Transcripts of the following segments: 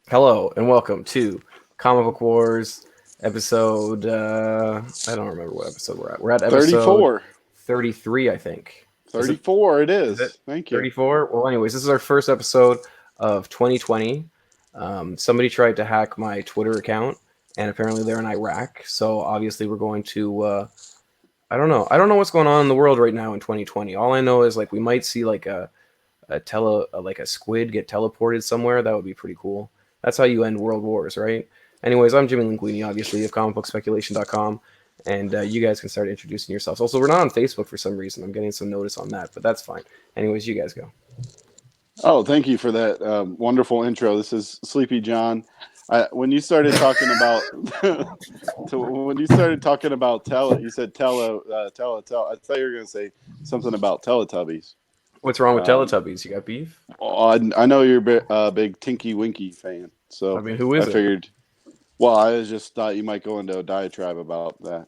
Hello and welcome to Comic Book Wars episode. I don't remember what episode we're at. We're at episode 34. 33, I think. Is it? 34 it Is it is. Thank you. 34? Well, anyways, this is our first episode of 2020. Somebody tried to hack my Twitter account, and apparently they're in Iraq. So obviously we're going to. I don't know. I don't know what's going on in the world right now in 2020. All I know is like we might see like a squid get teleported somewhere. That would be pretty cool. That's how you end world wars, right? Anyways, I'm Jimmy Linguini, obviously, of comicbookspeculation.com, and you guys can start introducing yourselves. Also, we're not on Facebook for some reason. I'm getting some notice on that, but that's fine. Anyways, you guys go. Oh, thank you for that wonderful intro. This is Sleepy Jawn. When you started talking about you said tele. I thought you were going to say something about Teletubbies. What's wrong with Teletubbies? You got beef? I know you're a big Tinky Winky fan, so I mean, who is I it? figured. Well, I just thought you might go into a diatribe about that.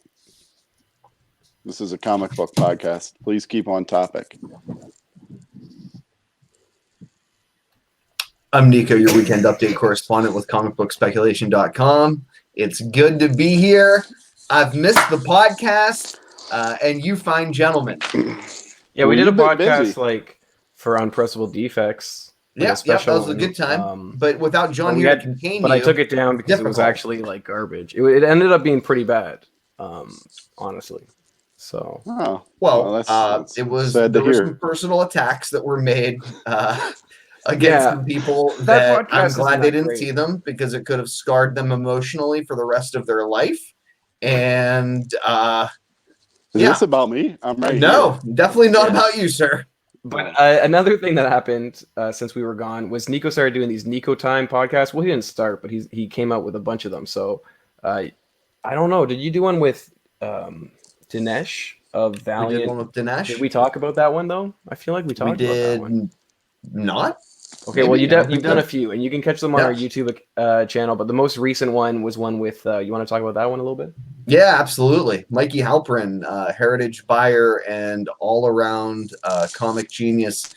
This is a comic book podcast. Please keep on topic. I'm Nico, your weekend update correspondent with comicbookspeculation.com. It's good to be here. I've missed the podcast, and you fine gentlemen. Yeah, we did a podcast busy. like for Unpressable Defects. Yeah, that was a good time. But without John here to contain but you, I took it down because it was actually like garbage. It ended up being pretty bad, honestly. So it was there were some personal attacks that were made against some people that I'm glad they didn't see them because it could have scarred them emotionally for the rest of their life. And is this about me? I'm right No, here. definitely not about you, sir. But another thing that happened since we were gone was Nico started doing these Nico Time podcasts. Well, he didn't start, but he came out with a bunch of them. So I don't know. Did you do one with Dinesh of Valiant? We did one with Dinesh. Did we talk about that one though? I feel like we talked about that one. Not? Okay, well you've done a few, and you can catch them on our YouTube channel. But the most recent one was one with. You want to talk about that one a little bit? Yeah, absolutely. Mikey Halperin, heritage buyer and all-around comic genius.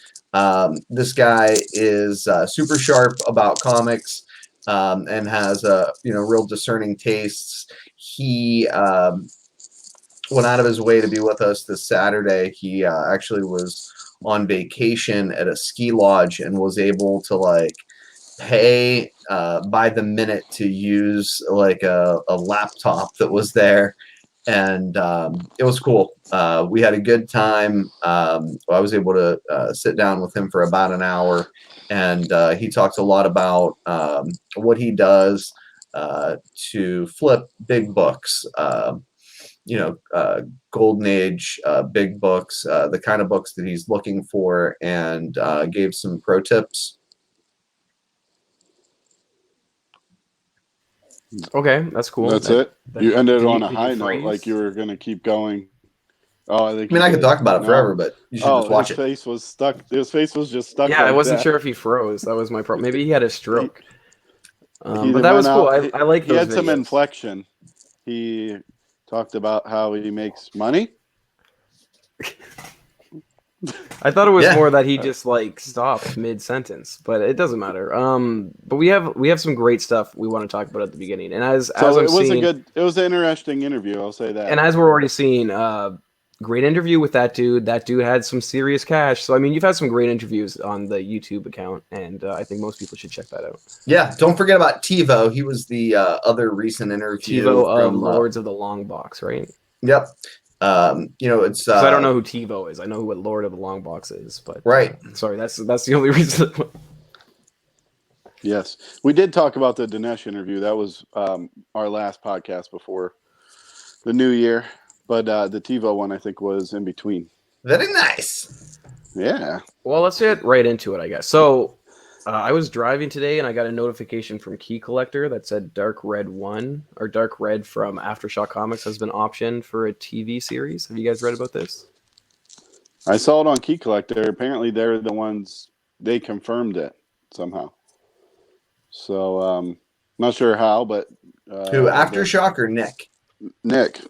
This guy is super sharp about comics and has real discerning tastes. He went out of his way to be with us this Saturday. He actually was on vacation at a ski lodge and was able to pay by the minute to use like a laptop that was there, and it was cool. We had a good time. I was able to sit down with him for about an hour, and he talks a lot about what he does to flip big books. Golden Age big books, the kind of books that he's looking for, and gave some pro tips. Okay, that's cool. That's it. You ended on a high note, like you were going to keep going. Oh, I mean, I could talk about it forever, but you should just watch it. His face was stuck. His face was just stuck. Yeah, I wasn't sure if he froze. That was my problem. Maybe he had a stroke. But that was cool. I like those. He had videos. some inflection. He talked about how he makes money. I thought it was more that he just stopped mid-sentence, but it doesn't matter. But we have some great stuff we want to talk about at the beginning, and it was an interesting interview. I'll say that. And as we're already seeing, great interview with that dude. That dude had some serious cash. So I mean, you've had some great interviews on the YouTube account, and I think most people should check that out. Yeah, don't forget about TiVo. He was the other recent interview. TiVo of Lords of the Long Box, right? Yep. It's. I don't know who TiVo is. I know what Lord of the Long Box is, but right. Sorry, that's the only reason. Yes, we did talk about the Dinesh interview. That was our last podcast before the new year, but the TiVo one I think was in between. Very nice. Yeah. Well, let's get right into it, I guess. So. I was driving today and I got a notification from Key Collector that said Dark Red 1 or Dark Red from Aftershock Comics has been optioned for a TV series. Have you guys read about this? I saw it on Key Collector. Apparently they're the ones, they confirmed it somehow. So, not sure how, but... Who, Aftershock or Nick? Nick.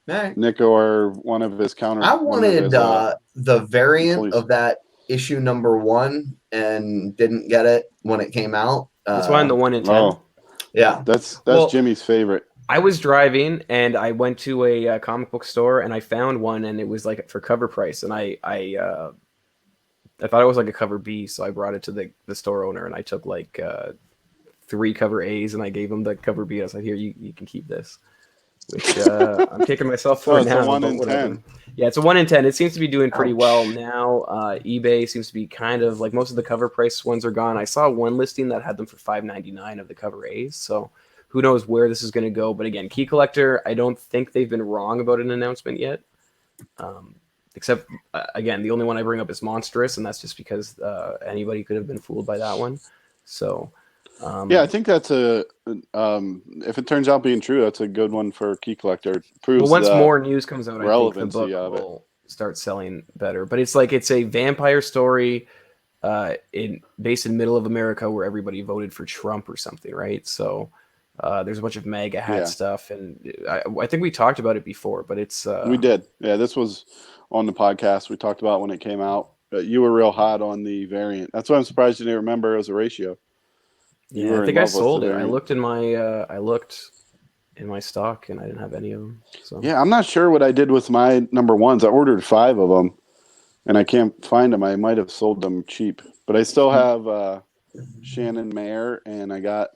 Right. Nick or one of his counter... I wanted the variant of that issue number 1 and didn't get it when it came out. Let's find the 1 in 10. Oh, Yeah. that's Well- Jimmy's favorite. I was driving and I went to a comic book store and I found one and it was like for cover price and I thought it was like a cover B, so I brought it to the store owner and I took like 3 cover A's and I gave him the cover B. I was like, here, you can keep this, which I'm kicking myself for Oh, it's a now. 1 but in whatever. 10. Yeah, it's a 1 in 10. It seems to be doing pretty Ouch. well now. eBay seems to be kind of like most of the cover price ones are gone. I saw one listing that had them for $5.99 of the cover A's, so who knows where this is going to go. But again, Key Collector, I don't think they've been wrong about an announcement yet. Except, again, the only one I bring up is Monstrous, and that's just because anybody could have been fooled by that one. So, Yeah, I think that's a if it turns out being true, that's a good one for Key Collector. It proves well, once the more news comes out, I think the relevancy book of it. will start selling better. But it's a vampire story based in middle of America where everybody voted for Trump or something, right? So there's a bunch of MAGA hat Yeah. stuff, and I think we talked about it before, but it's We did. Yeah, this was on the podcast. We talked about when it came out. But you were real hot on the variant. That's why I'm surprised you didn't remember it was a ratio. You Yeah, were I in think I love with sold the it. I variant. looked in my stock, and I didn't have any of them. So Yeah, I'm not sure what I did with my number ones. I ordered 5 of them, and I can't find them. I might have sold them cheap, but I still have Shannon Mayer, and I got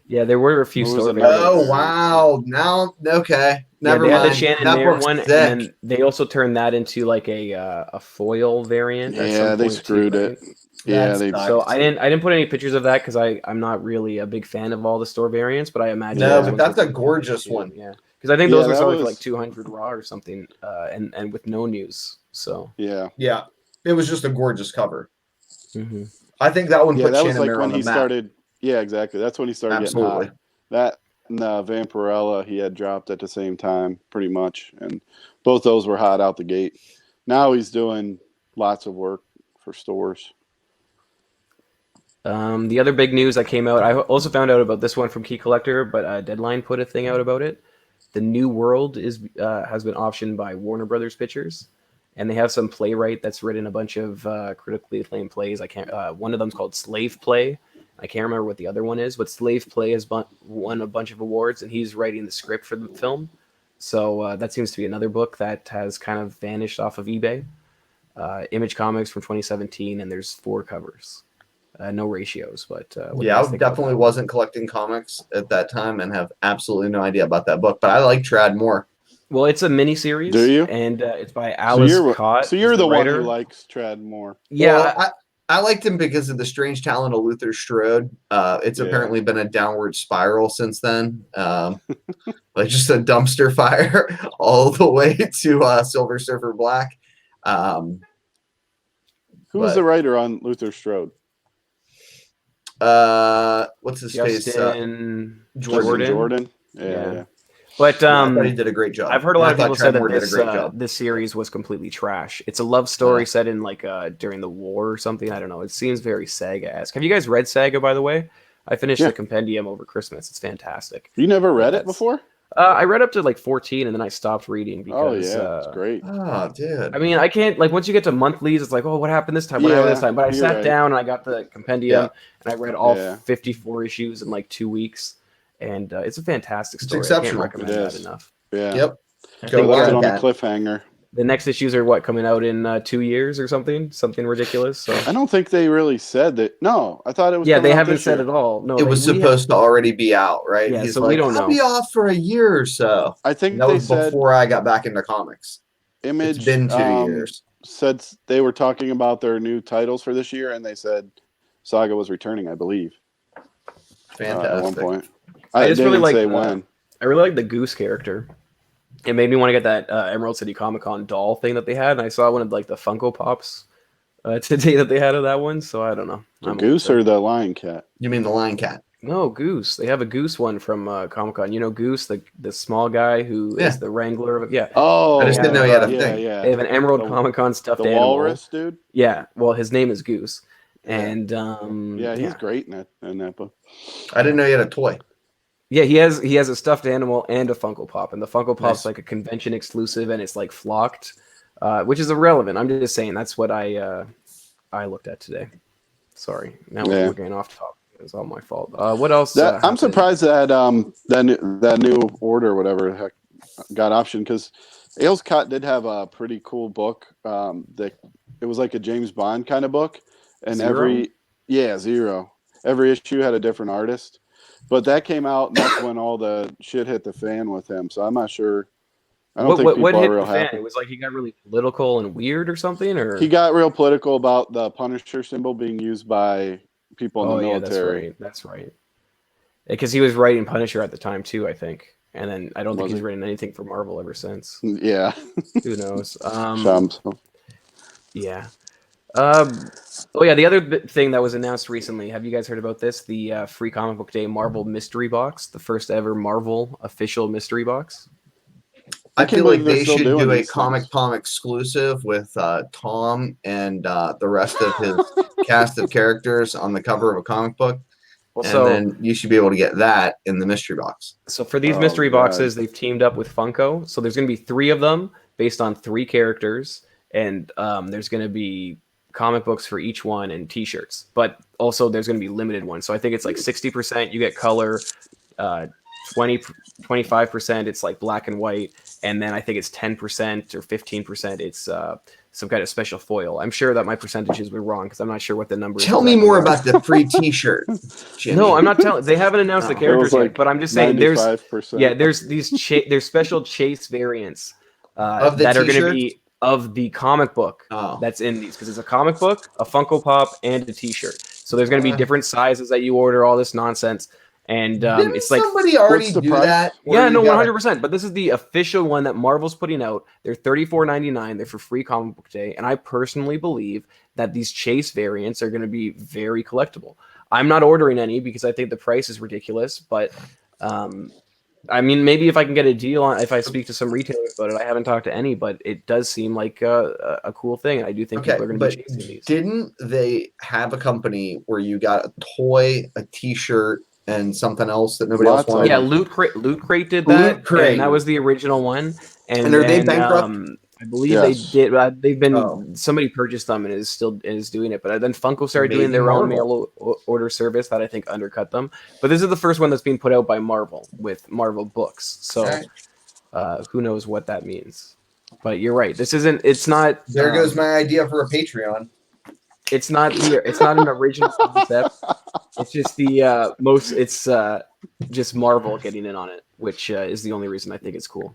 yeah, there were a few What was store another variants. Oh variant? wow! Now, okay, never they had the mind. Shannon That Mayer book's one, sick. and then they also turned that into like a foil variant. At some Yeah, they point screwed too, it. right? Yeah, That they sucks. So I didn't put any pictures of that because I'm not really a big fan of all the store variants, but I imagine No, those but ones that's are a gonna be gorgeous good, too. one. Yeah, because I think Yeah, those were that selling for was- like 200 raw or something, and with no news. So Yeah, Yeah, it was just a gorgeous cover. mhm. I think that one yeah, put that was Shannon like Mayer when on the he map. started. Yeah, exactly. That's when he started Absolutely. getting hot. That and Vampirella he had dropped at the same time, pretty much, and both those were hot out the gate. Now he's doing lots of work for stores. The other big news that came out, I also found out about this one from Key Collector, but Deadline put a thing out about it. The New World has been optioned by Warner Brothers Pictures, and they have some playwright that's written a bunch of critically acclaimed plays. I can't. One of them's called Slave Play. I can't remember what the other one is, but Slave Play has won a bunch of awards, and he's writing the script for the film. So that seems to be another book that has kind of vanished off of eBay. Image Comics from 2017, and there's 4 covers. No ratios, but what do you Yeah, guys I think about definitely that? wasn't collecting comics at that time and have absolutely no idea about that book. But I like Trad more. Well, it's a mini series. Do you? And it's by So Alice you're Cott. so is you're the one writer. who likes Trad more. Yeah, Well, I liked him because of the strange talent of Luther Strode. It's Yeah. apparently been a downward spiral since then. Like just a dumpster fire all the way to Silver Surfer Black. Who was But- the writer on Luther Strode? What's his face? Justin Jordan. Jordan. Yeah. Yeah. But I thought he did a great job. I've heard a And lot I of thought people said that Trad Moore did a great job. this series was completely trash. It's a love story set in like during the war or something. I don't know. It seems very Saga-esque. Have you guys read Saga, by the way? I finished Yeah. the compendium over Christmas. It's fantastic. You never read it That's- before? I read up to like 14 and then I stopped reading Oh because yeah, it's great. Oh, dude. I mean, I can't like once you get to monthlies, it's like, oh, what happened this time? What happened this Yeah, time? But I you're sat right. down and I got the compendium and I read all Yeah. 54 issues in like 2 weeks, and it's a fantastic It's story. I exceptional. can't recommend It that is. enough. Yeah. Yep. I Go think, Left it on on a that. cliffhanger. the next issues are what coming out in 2 years or something ridiculous. So I don't think they really said that. No, I thought it was. yeah, coming they out haven't this said year. at all. No, It was we have- supposed to already be out, right? Yeah, He's so like, we don't I'll know. be off for a year or so. I think And that they was said before I got back into comics. Image. It's been 2 years. Said they were talking about their new titles for this year, and they said Saga was returning, I believe, Fantastic. at one point. I just they really didn't like say when. I really like the Goose character. It made me want to get that Emerald City Comic Con doll thing that they had, and I saw one of like the Funko Pops today that they had of that one. So I don't know. The I'm goose upset. or the lion cat? You mean the Lion Cat? No, Goose. They have a Goose one from Comic Con. You know Goose, the small guy who Yeah. is the wrangler of yeah. Oh, I just didn't know he had a yeah, thing. yeah. They have an Emerald The- Comic Con stuffed The animal. walrus dude. Yeah, well, his name is Goose, Yeah. and Yeah, he's great in that book. I didn't know you had a toy. yeah, he has a stuffed animal and a Funko Pop, and the Funko Pop's Nice. like a convention exclusive, and it's like flocked, which is irrelevant. I'm just saying that's what I looked at today. Sorry, now Yeah. we're getting off topic. It's all my fault. What else? I'm happened? surprised that that new order, whatever the heck, got optioned, because Ailes Cott did have a pretty cool book. That it was like a James Bond kind of book, and Zero? Zero. Every issue had a different artist, but that came out, and that's when all the shit hit the fan with him. So I'm not sure. I don't think What people are hit real the fan? happy. It was like he got really political and weird or something, or He got real political about the Punisher symbol being used by people in the yeah, that's military. right, that's right. Because he was writing Punisher at the time too, I think, and then I don't think Was he's he? written anything for Marvel ever since. Yeah. Who knows? Shams. Yeah. Oh yeah, the other thing that was announced recently. Have you guys heard about this? The Free Comic Book Day Marvel Mystery Box, the first ever Marvel official mystery box. I can't feel like believe they're they still should doing do a these Comic things. Tom exclusive with Tom and the rest of his cast of characters on the cover of a comic book, Well, and then you should be able to get that in the mystery box. So for these Oh, mystery God. boxes, they've teamed up with Funko. So there's going to be 3 of them based on 3 characters, and there's going to be comic books for each one and T-shirts. But also there's going to be limited ones. So I think it's like 60% you get color, 25% it's like black and white, and then I think it's 10% or 15% it's some kind of special foil. I'm sure that my percentages were wrong because I'm not sure what the number is. Tell me exactly more are. about the free T-shirt, Jimmy. No, I'm not telling. They haven't announced the Oh. characters It was like yet, but I'm just saying there's 95%. there's these there's special chase variants Of the that are going to T-shirts? be of the comic book Oh. that's in these, because it's a comic book, a Funko Pop, and a T-shirt. So there's going to be Uh. different sizes that you order, all this nonsense, and Didn't it's like somebody already What's the do price? that? Where yeah, you no, gotta- 100%. But this is the official one that Marvel's putting out. They're $34.99. They're for Free Comic Book Day, and I personally believe that these chase variants are going to be very collectible. I'm not ordering any because I think the price is ridiculous, but I mean, maybe if I can get a deal on, if I speak to some retailers about it. I haven't talked to any, but it does seem like a cool thing, and I do think Okay, people are going to but be chasing these. didn't they have a company where you got a toy, a T-shirt, and something else that nobody Lots else of wanted? Yeah, them. Loot Crate did that, Loot Crate. and that was the original one. And are they then, bankrupt? I believe Yes. they did. They've been Oh. somebody purchased them and is doing it. But then Funko started Maybe doing their own Marvel. mail order service that I think undercut them. But this is the first one that's being put out by Marvel with Marvel Books. So Okay. who knows what that means? But you're right. This isn't. It's not. There goes my idea for a Patreon. It's not an original concept. It's just the most. It's just Marvel getting in on it, which is the only reason I think it's cool.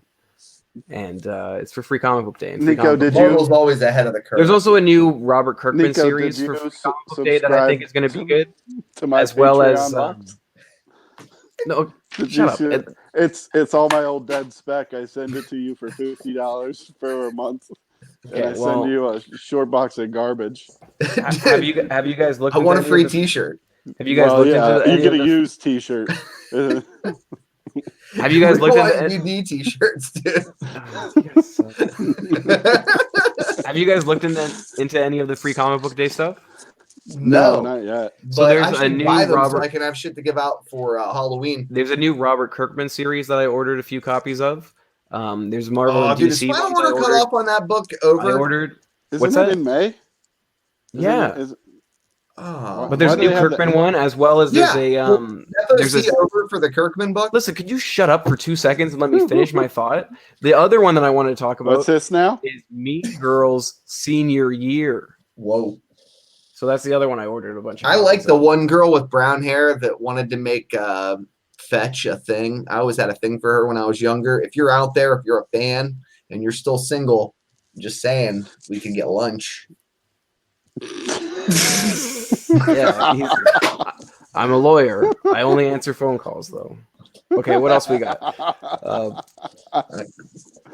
And it's for Free Comic Book Day. And Free Nico, Comic Book did Day. you- Marvel's always ahead of the curve. There's also a new Robert Kirkman Nico, series did for you Free Comic Book Day that I think is going to be good, to my as well as Patreon box? no. Did Shut you up. see- It's all my old dead spec. I send it to you for $50 for a month, and I Okay, well, send you a short box of garbage. have you guys looked? I into want a any free of the- T-shirt. Have you guys looked into you any get of a the, used T-shirt. Have you guys looked into? You need T-shirts, dude. Oh, you guys suck. Have you guys looked into any of the Free Comic Book Day stuff? No, not yet. So But there's I should a new buy them so Robert- I can have shit to give out for Halloween. There's a new Robert Kirkman series that I ordered a few copies of. There's Marvel Oh, and dude, is DC final ones I order cut ordered. off on that book I over? ordered. Isn't What's it that? in May? Yeah. Oh. But there's Why a do new they have Kirkman that? one, as well as there's a there's FOC a over for the Kirkman book. listen. Could you shut up for 2 seconds and let me finish my thought? The other one that I wanted to talk about What's this now? is Mean Girls Senior Year. Whoa. So that's the other one I ordered a bunch of. I like copies the of. one girl with brown hair that wanted to make Fetch a thing. I always had a thing for her when I was younger. If you're out there, if you're a fan and you're still single, I'm just saying we can get lunch. Yeah, I'm a lawyer. I only answer phone calls though. Okay, what else we got?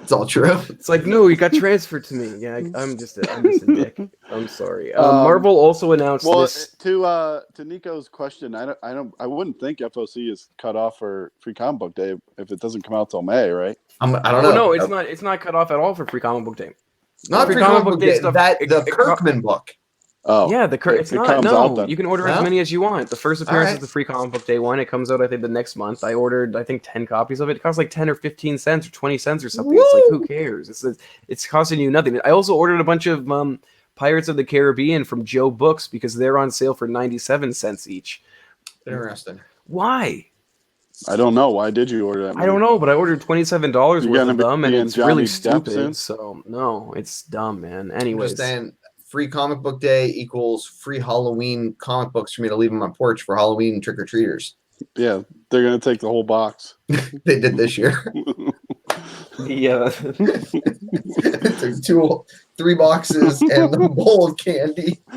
It's all true. It's like, no, you got transferred to me. Yeah, I'm just a dick. I'm sorry. Marvel also announced Well, this. to Nico's question, I wouldn't think FOC is cut off for Free Comic Book Day if it doesn't come out till May, right? I don't Oh, know. no, it's not. It's not cut off at all for Free Comic Book Day. Not Free Free Comic Comic Book Book Day Day. stuff- The Kirkman book. Oh, Yeah, it's it not. comes No, out then. you can order as No? many as you want. The first appearance Alright. is the Free Comic Book Day one. It comes out, I think, the next month. I ordered, I think, 10 copies of it. It costs like 10 or 15 cents or 20 cents or something. It's like, who cares? It's costing you nothing. I also ordered a bunch of Pirates of the Caribbean from Joe Books because they're on sale for 97 cents each. Interesting. Why? I don't know. Why did you order that? I don't know, but I ordered $27 You're worth gonna of be them, and in it's really Johnny Depp soon? stupid. So no, it's dumb, man. I'm Anyways, just saying, free comic book day equals free Halloween comic books for me to leave on my porch for Halloween trick or treaters. Yeah, they're gonna take the whole box. They did this year. yeah. It took 3 boxes and a bowl of candy. I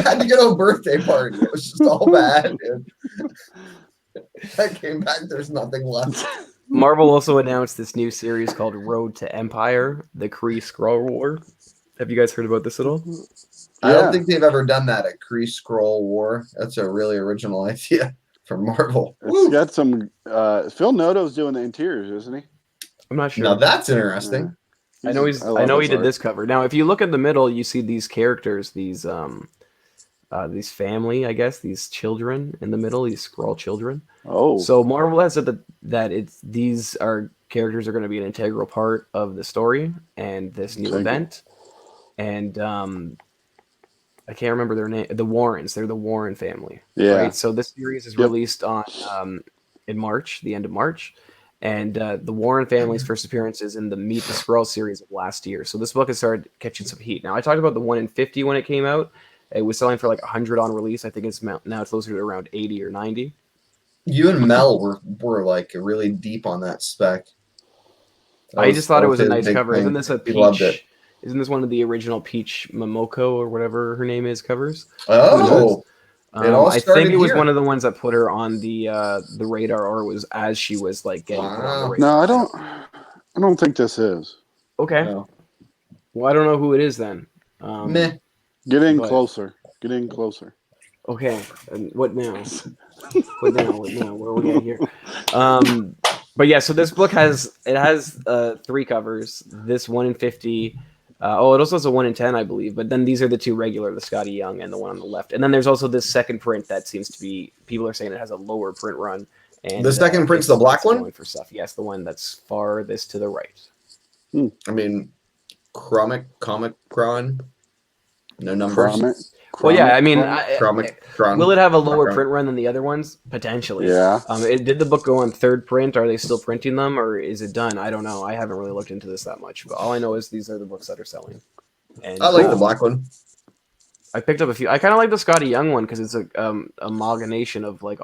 had to go to a birthday party. It was just all bad, dude. I came back. There's nothing left. Marvel also announced this new series called Road to Empire: The Kree Skrull War. Have you guys heard about this at all? I don't Yeah. think they've ever done that. A Kree Scroll War. That's a really original idea for Marvel. It's Woo. got some. Phil Noto's doing the interiors, isn't he? I'm not sure. Now that's interesting. I know I know he did this cover. Now, if you look at the middle, you see these characters, these family, I guess, these children in the middle, these Skrull children. Oh, So Marvel has said that these characters are going to be an integral part of the story and this new event. And I can't remember their name. The Warrens. They're the Warren family. yeah. Right. So this series is released on in March, the end of March. And the Warren family's first appearance is in the Meet the Skrull series of last year. So this book has started catching some heat. Now, I talked about the 1 in 50 when it came out. It was selling for like 100 on release. I think it's now it's closer to around 80 or 90. You and Mel were like really deep on that spec. I just thought it was a nice cover. Thing. Isn't this a He loved Peach? it. Isn't this one of the original Peach Momoko or whatever her name is covers? Oh, it all I started think it was here. one of the ones that put her on the radar, or was as she was like getting put on the radar. No, I don't think this is. Okay. No. Well, I don't know who it is then. Meh. Get in But- closer. Get in closer. Okay. And what now? What now? Where are we at here? But yeah, so this book has 3 covers. This 1 in 50. It also has a 1 in 10, I believe. But then these are the 2 regular, the Scotty Young and the one on the left. And then there's also this second print that seems to be, people are saying it has a lower print run. And The second print's the black one? Going for stuff. Yes, the one that's farthest to the right. I mean, Comic Cron. No numbers. Well, yeah, I mean, Cron. will it have a lower print run than the other ones? Potentially. Yeah. Did the book go on 3rd print? Are they still printing them, or is it done? I don't know. I haven't really looked into this that much, but all I know is these are the books that are selling. And I like the black one. I picked up a few. I kind of like the Scotty Young one because it's a amalgamation of like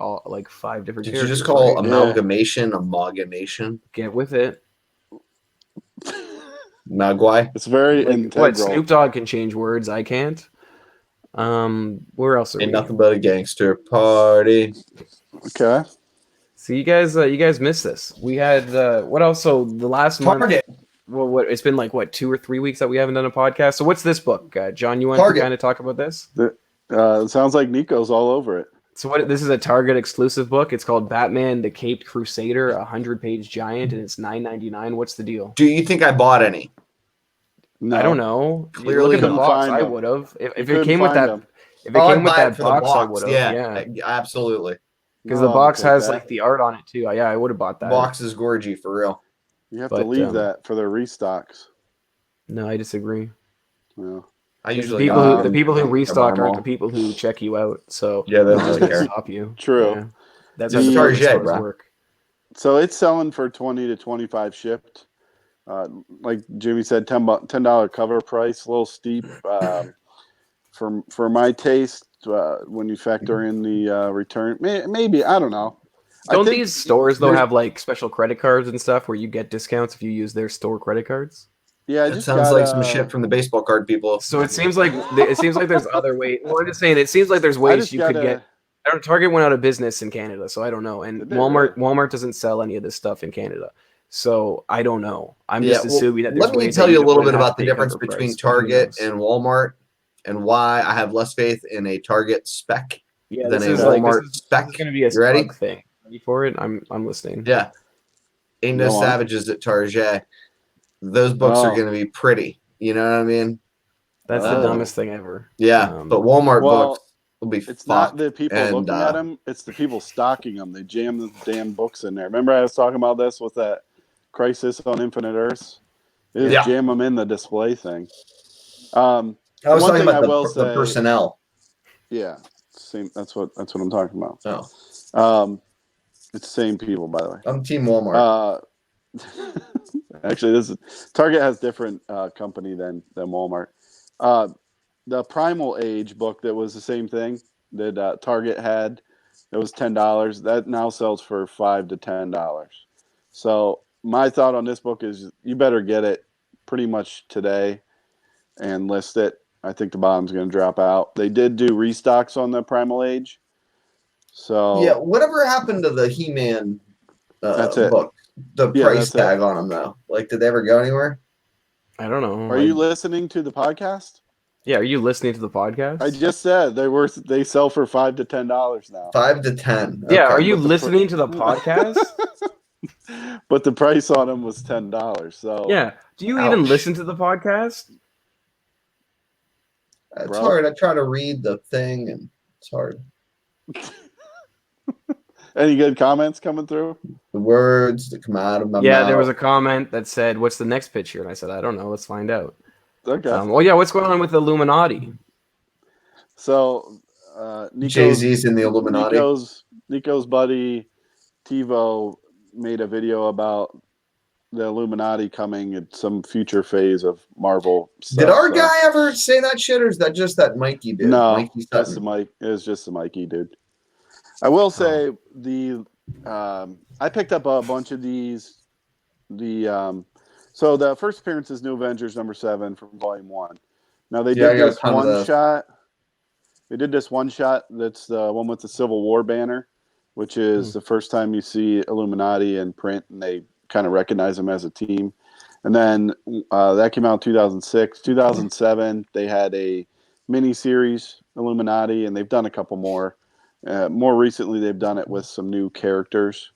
5 different. Did you characters, just call right? amalgamation? Get with it? Magui. It's very Like, integral. what? Snoop Dogg can change words. I can't. Where else are Ain't we? nothing but a gangster party. Okay. So you guys missed this. We had what else? So the last month. Well, it's been like 2 or 3 weeks that we haven't done a podcast. So what's this book, John? You want to kind of talk about this? It sounds like Nico's all over it. So this is a Target exclusive book. It's called Batman: The Caped Crusader, a 100-page giant, and it's $9.99. What's the deal? Do you think I bought any? No. I don't know. Clearly Look at the couldn't box. find I them. would have if You it came with couldn't that. find them. If it came with I'd buy it that for the box, I would have. Yeah, absolutely. Because No, the box I'll take has that. like the art on it too. Yeah, I would have bought that. Box is gorgy for real. You have But, to leave that for the restocks. No, I disagree. Yeah. I The usually people who restock them aren't all. the people who check you out. So Yeah, they don't that's really gonna care. stop you. True. Yeah. That's The- how the Target, stores bro. work. So it's selling for 20 to 25 shipped. Like Jimmy said, $10 cover price, a little steep. For my taste, when you factor in the return, maybe I don't know. Don't think these stores though there's- have like special credit cards and stuff where you get discounts if you use their store credit cards? Yeah, I That just sounds got, like some shit from the baseball card people. So it seems like there's other ways. Well, I'm just saying it seems like there's I ways just you got could get. I don't. Target went out of business in Canada, so I don't know. And Did they Walmart doesn't sell any of this stuff in Canada, so I don't know. I'm just well, assuming that. There's let me ways tell that you a can little put bit an about the after difference cover between price, but who Target knows? and Walmart and why I have less faith in a Target spec Yeah, than this a is like Walmart this spec. is going to be a You ready? slug thing. Ready for it? I'm listening. Yeah. Ain't no Go on. savages at Target. Those books are Oh. going to be pretty. You know what I mean? That's the Oh. dumbest thing ever. Yeah. But Walmart well, books will be It's not fucked. the people And, looking at them; it's the people stocking them. They jam the damn books in there. Remember, I was talking about this with that Crisis on Infinite Earths. They just Yeah. jam them in the display thing. I was one talking thing I about will the say- personnel. Yeah. Same. That's what I'm talking about. Oh, It's the same people, by the way. I'm Team Walmart. Actually, Target has different company than Walmart. The Primal Age book that was the same thing that Target had, it was $10. That now sells for $5 to $10. So my thought on this book is you better get it pretty much today and list it. I think the bottom's going to drop out. They did do restocks on the Primal Age. So Yeah, whatever happened to the He-Man that's it. book? The Yeah, price that's tag on them, though. Like, did they ever go anywhere? I don't know. Are you listening to the podcast? Yeah, are you listening to the podcast? I just said they sell for $5 to $10 now. 5 to 10. Yeah, Okay. are you listening to the podcast? But the price on them was $10. So Yeah. Do you even Ouch. listen to the podcast? It's Bro. hard. I try to read the thing, and it's hard. Any good comments coming through? The words that come out of my Yeah, mouth. there was a comment that said, "What's the next picture?" And I said, "I don't know. Let's find out." Okay. Well, yeah. What's going on with Illuminati? So Jay-Z's in the Illuminati. Nico's buddy TiVo made a video about the Illuminati coming in some future phase of Marvel stuff. Did our guy ever say that shit, or is that just that Mikey dude? No, Mikey that's the Sutton. Mike. It was just the Mikey dude. I will say I picked up a bunch of these. So the first appearance is New Avengers #7 from Volume 1. Now they did this one shot. They did this one shot. That's the one with the Civil War banner, which is the first time you see Illuminati in print, and they kind of recognize them as a team. And then that came out in 2006. 2007, they had a mini series Illuminati, and they've done a couple more. More recently, they've done it with some new characters.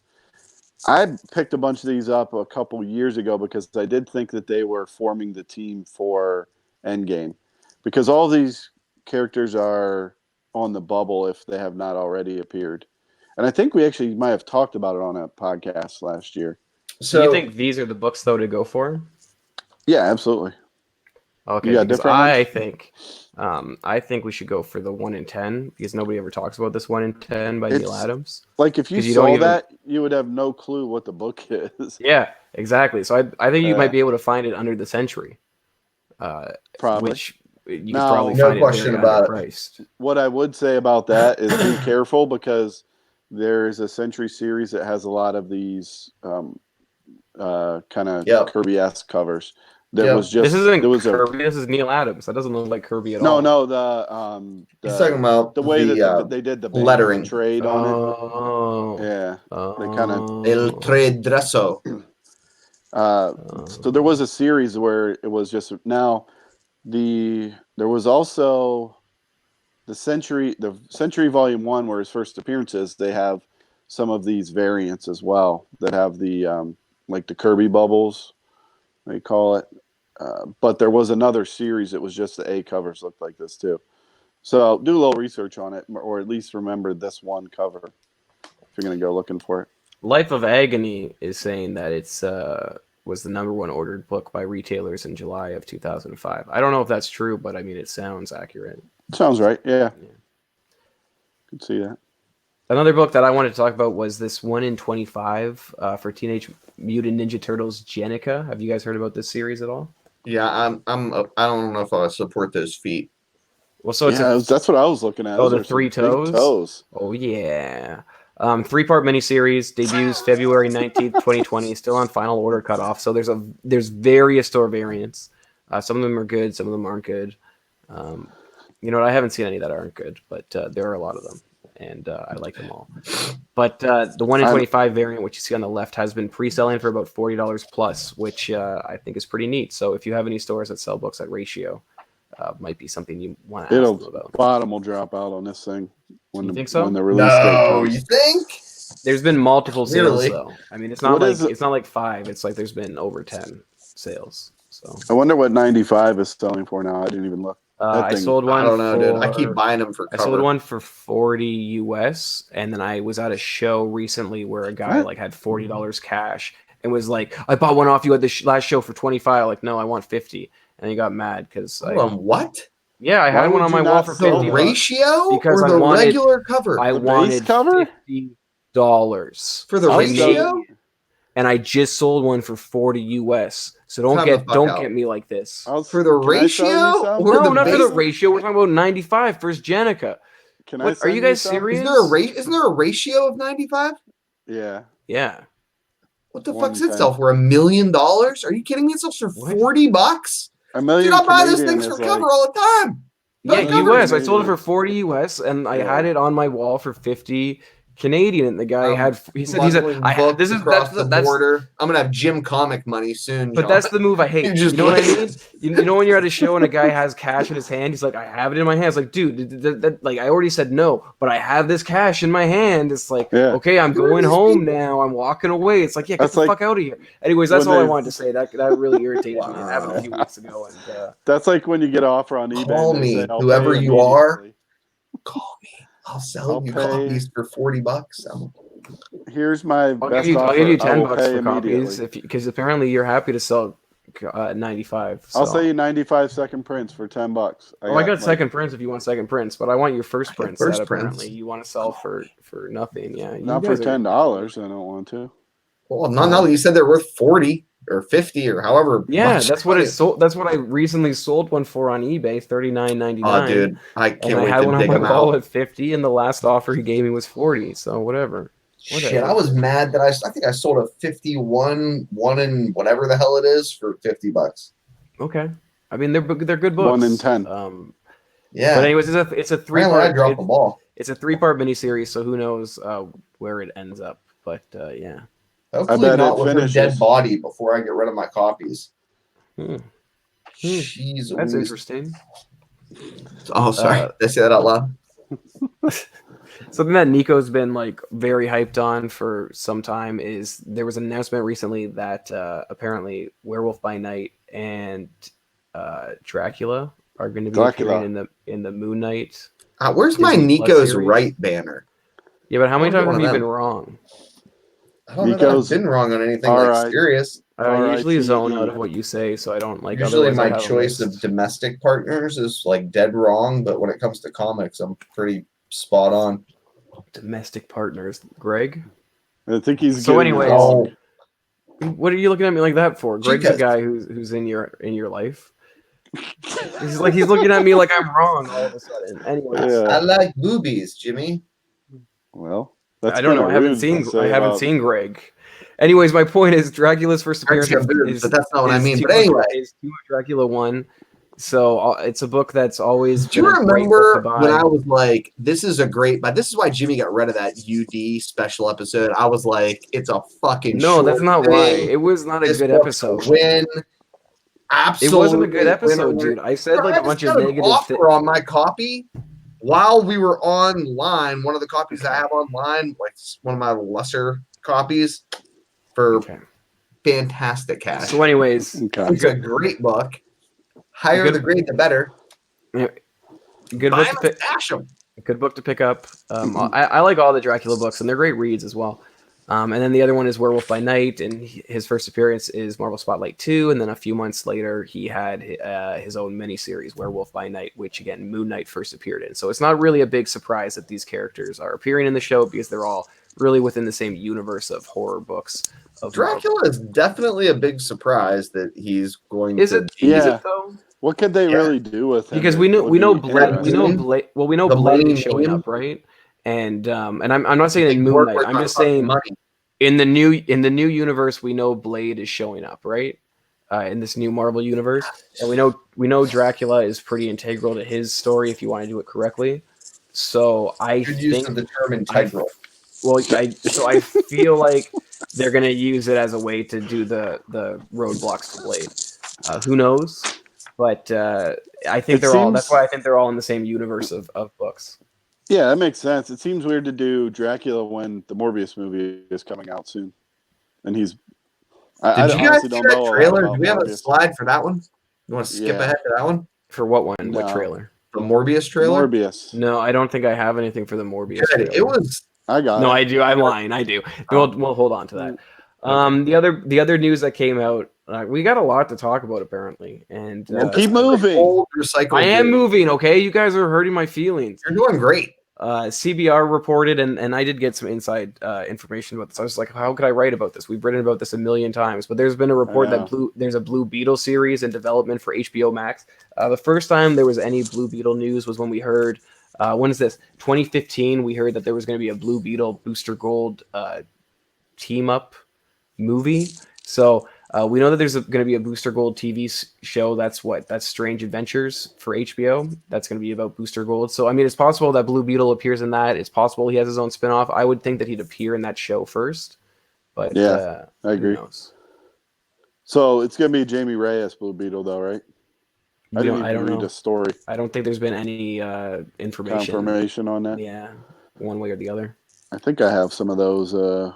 I picked a bunch of these up a couple years ago because I did think that they were forming the team for Endgame, because all these characters are on the bubble if they have not already appeared. And I think we actually might have talked about it on a podcast last year. So you think these are the books though to go for? Yeah, absolutely. Okay, because I think we should go for the 1 in 10 because nobody ever talks about this 1 in 10 by Neil Adams. Like if you saw that, you would have no clue what the book is. Yeah, exactly. So I think you might be able to find it under the Century. Probably. Which you could probably find it very underpriced. What I would say about that is be careful, because there's a Century series that has a lot of these kind of Kirby-esque covers. This isn't Kirby. This is Neil Adams. That doesn't look like Kirby at all. No, he's talking about the way that they did the lettering trade on it. Yeah, they kind of El Tredreso. So there was a series where it was just there was also the Century Volume 1, where his first appearances. They have some of these variants as well that have the like the Kirby bubbles, they call it. But there was another series that was just the A covers looked like this too. So do a little research on it, or at least remember this one cover if you're going to go looking for it. Life of Agony is saying that it's was the #1 ordered book by retailers in July of 2005. I don't know if that's true, but I mean it sounds accurate. Sounds right. Yeah. Could see that. Another book that I wanted to talk about was this 1 in 25 for Teenage Mutant Ninja Turtles Jenica. Have you guys heard about this series at all? Yeah, I don't know if I support those feet. Well, so that's what I was looking at. Oh, the 3 toes? Oh, yeah. 3-part miniseries, debuts February 19th, 2020, still on final order cutoff. So there's various store variants. Some of them are good, some of them aren't good. You know what? I haven't seen any that aren't good, but there are a lot of them, and I like them all. But the 1 in 25 variant, which you see on the left, has been pre-selling for about $40 plus, which I think is pretty neat. So if you have any stores that sell books at ratio, might be something you want to ask them about. Bottom will drop out on this thing when you think so? When the release date comes. You think? There's been multiple sales though. I mean, it's not like 5. It's like there's been over 10 sales. So I wonder what 95 is selling for now. I didn't even look. I sold one. I don't know, dude. I keep buying them for cover. I sold one for $40 US, and then I was at a show recently where a guy had $40 cash and was like, "I bought one off you at the last show for $25." Like, no, I want $50, and he got mad because what? Yeah, I Why had one would on you my wall not for sell 50 The it? ratio because or I the wanted- regular cover? I The base wanted cover? $50 For the I'll ratio? sell- and I just sold one for 40 US. So Time the fuck don't out. get me like this. For the Can I sell you ratio some? or No, the not for the base? ratio. We're talking about 95 versus Jenica. Can I What, are send you guys some? serious? Isn't there a ratio of 95? Yeah. Yeah. What the One fuck's in it 10. sell for? $1 million? Are you kidding me? It sells for What? $40? A million Dude, I buy those Canadian things is for like cover all the time. Yeah, No Million cover. US. I sold it Canadian. for 40 US and I Yeah. had it on my wall for 50 Canadian. And the guy he said, Bundling books this is across the that's border. I'm gonna have Jim comic money soon, but John. that's the move I hate. You just You know what I like- mean? You know when you're at a show and a guy has cash in his hand, he's like, I have it in my hand. It's like, dude, like I already said no, but I have this cash in my hand. It's like, Yeah. okay, I'm Who are going these home people? now. I'm walking away. It's like, yeah, get That's the like fuck out of here. Anyways, that's when all I they- wanted to say. That really irritated me. It happened a Wow. few weeks ago, and that's like when you get an offer on eBay. Call and they me, say, "I'll whoever pay you are." immediately." Call me. I'll sell I'll you pay- copies for $40. Here's my I'll best give offer. you I 10 will bucks pay for copies immediately. because apparently you're happy to sell 95. So. I'll sell you 95 second prints for $10. I got second prints if you want second prints, but I want your first prints first that apparently prints. you want to sell for nothing. Yeah, you Not for guys are- $10. I don't want to. Well, not now that you said they're worth 40 or 50 or however. Yeah, much. that's what it sold. That's what I recently sold one for on eBay, $39.99. Oh, dude, I And can't I wait had to one on dig my them wall out. at 50, and the last offer he gave me was 40. So whatever. Shit, I was mad that I think I sold a 51 one in whatever the hell it is for $50. Okay, I mean they're good books. 1 in 10. Yeah, But anyways, it's a three apparently I part. dropped the ball. It's a 3-part miniseries, so who knows where it ends up. But yeah. Hopefully bet not it with her dead finishes. body before I get rid of my copies. Hmm. Jeez, That's Louise. interesting. Oh, sorry. Did I say that out loud? Something that Nico's been like very hyped on for some time is there was an announcement recently that apparently Werewolf by Night and Dracula are going to be appearing in the Moon Knight. Where's my Disney Plus Nico's series. right banner? Yeah, but how many I'll times get have one you of been them. wrong? I don't know that I've Nico's- been wrong on anything all like right. serious. I usually R.I.T.E.. zone out of what you say, so I don't like. Usually otherwise I my have a choice of list. domestic partners is like dead wrong, but when it comes to comics, I'm pretty spot on. Domestic partners, Greg. I think he's So getting anyways- involved. What are you looking at me like that for? Greg's a Chicas. guy who's in your life. He's looking at me like I'm wrong all of a sudden. Anyways, Yeah. I like boobies, Jimmy. Well, that's I don't know. kinda I haven't rude seen. to say I haven't about- seen Greg. Anyways, my point is Dracula's first Greg's appearance got boobs, is, but that's not what I is mean. Tomb But of- anyway. is Tomb of Dracula 1. So it's a book that's always Do you been a great book remember to buy. when I was like, this is a great, but this is why Jimmy got rid of that UD special episode. I was like, it's a fucking No, that's short not why. thing. It was not a This good book's a episode. win. It Absolutely. wasn't a good episode, winner. dude. I said like a bunch of an negative offer things. on my copy while we were online. One of the copies I have online, like one of my lesser copies, for Okay. fantastic cash. So, anyways, Okay. It's a great book. Higher Good- the grade, the better. good Buy book to 'em pick. and stash 'em. Good book to pick up. I like all the Dracula books, and they're great reads as well. And then the other one is Werewolf by Night, and his first appearance is Marvel Spotlight 2, and then a few months later, he had his own miniseries, Werewolf by Night, which, again, Moon Knight first appeared in. So it's not really a big surprise that these characters are appearing in the show because they're all really within the same universe of horror books. Of Dracula is definitely a big surprise that he's going Is to. it? be- Is Yeah. it though? What could they Yeah. really do with him? Because that we know would we know be Blade interesting? we know The Blade money is showing name? up, right? And I'm not saying in Big Moon work Knight. with I'm my just fucking saying money. in the new universe we know Blade is showing up, right? In this new Marvel universe, and we know Dracula is pretty integral to his story if you want to do it correctly. So I Good use think of the term integral. I feel like they're gonna use it as a way to do the roadblocks to Blade. Who knows? But I think that's why I think they're all in the same universe of books. Yeah, that makes sense. It seems weird to do Dracula when the Morbius movie is coming out soon, and he's. I Did you guys honestly see don't know that a lot trailer? about Do we have a Morbius. slide for that one? You want to skip Yeah. ahead to that one? For what one? No. What trailer? The Morbius trailer? Morbius. No, I don't think I have anything for the Morbius. Good. trailer. It was. I got No, it. I do. I'm lying. I do. We'll hold on to that. The other news that came out, we got a lot to talk about apparently, and keep moving. Old recycled I am news. moving. Okay, you guys are hurting my feelings. You're doing great. CBR reported, and I did get some inside information about this. I was like, how could I write about this? We've written about this a million times, but there's been a report that there's a Blue Beetle series in development for HBO Max. The first time there was any Blue Beetle news was when we heard, when is this? 2015. We heard that there was going to be a Blue Beetle Booster Gold team up movie. So we know that there's going to be a Booster Gold TV show. That's Strange Adventures for HBO. That's going to be about Booster Gold. So I mean, it's possible that Blue Beetle appears in that. It's possible he has his own spinoff. I would think that he'd appear in that show first. But yeah, I agree. Who knows? So it's going to be Jamie Reyes Blue Beetle, though, right? I didn't even read the story. I don't think there's been any confirmation on that. Yeah, one way or the other. I think I have some of those. Oh,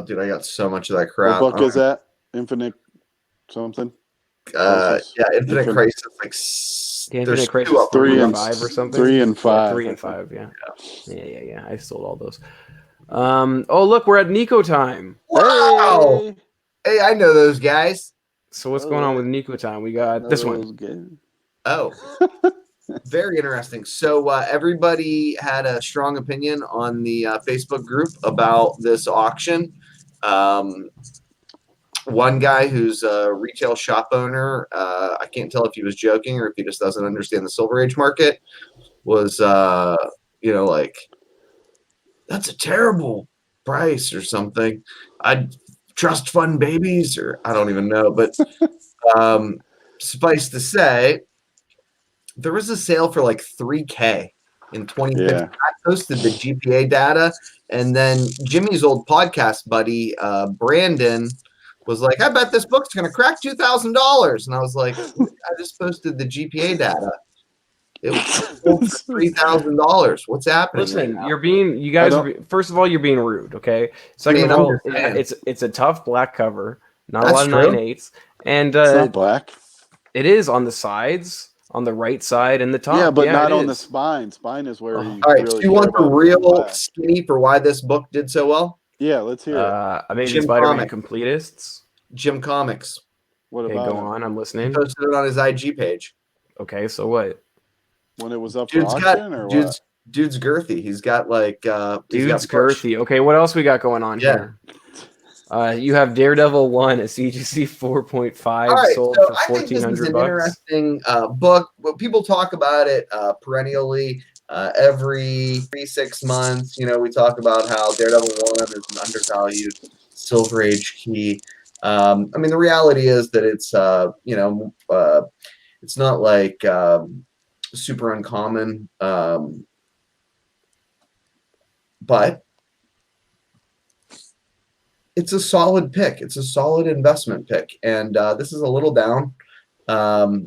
dude, I got so much of that crap. What book is that? Infinite something? Yeah, Infinite Crisis. Like, Infinite Crisis 3 and 5 or something. 3 and 5. Yeah, 3 and 5. Yeah. I sold all those. Oh, look, we're at Nico time. Wow. Hey, I know those guys. So what's going on with Nico time? We got this one. Oh, very interesting. So everybody had a strong opinion on the Facebook group about this auction. One guy who's a retail shop owner, I can't tell if he was joking or if he just doesn't understand the Silver Age market, was, like, that's a terrible price or something. I'd trust fund babies, or I don't even know. But suffice to say, there was a sale for like $3,000 in 2015. Yeah. I posted the GPA data, and then Jimmy's old podcast buddy, Brandon, was like, I bet this book's going to crack $2,000. And I was like, I just posted the GPA data. It was $3,000. What's happening? Listen, right first of all, you're being rude, okay? Second of all, it's a tough black cover, not a lot of 9/8, and it's not black. It is on the sides, on the right side and the top. Yeah, but not on the spine. Spine is where you all right, really do you want the real skinny for why this book did so well? Yeah, let's hear it. I mean, Spider-Man Completists. Jim Comics. What about go on, I'm listening. He posted it on his IG page. Okay, so what? When it was up for auction, or what? Dude's girthy. He's got like dude's girthy. Okay, what else we got going on here? You have Daredevil 1, a CGC 4.5 sold for $1,400. I think this is an interesting book. People talk about it perennially. Every 6 months, we talk about how Daredevil 1 is an undervalued Silver Age key. I mean, the reality is that it's it's not like super uncommon, but it's a solid pick. It's a solid investment pick, and this is a little down.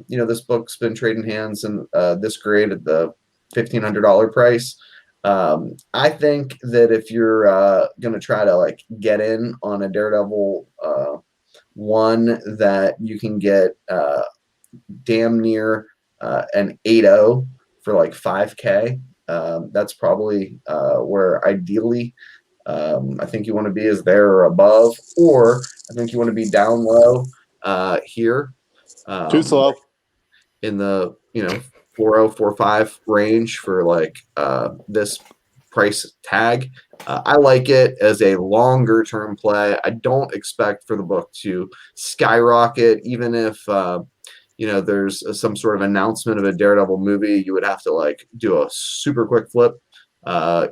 This book's been trading hands in this grade at the $1,500 price. I think that if you're going to try to like get in on a Daredevil one, that you can get damn near an 8.0 for like $5,000. That's probably where ideally I think you want to be is there or above, or I think you want to be down low here. Too slow. In the 4.0, 4.5 range for like this price tag. I like it as a longer term play. I don't expect for the book to skyrocket, even if there's some sort of announcement of a Daredevil movie. You would have to like do a super quick flip.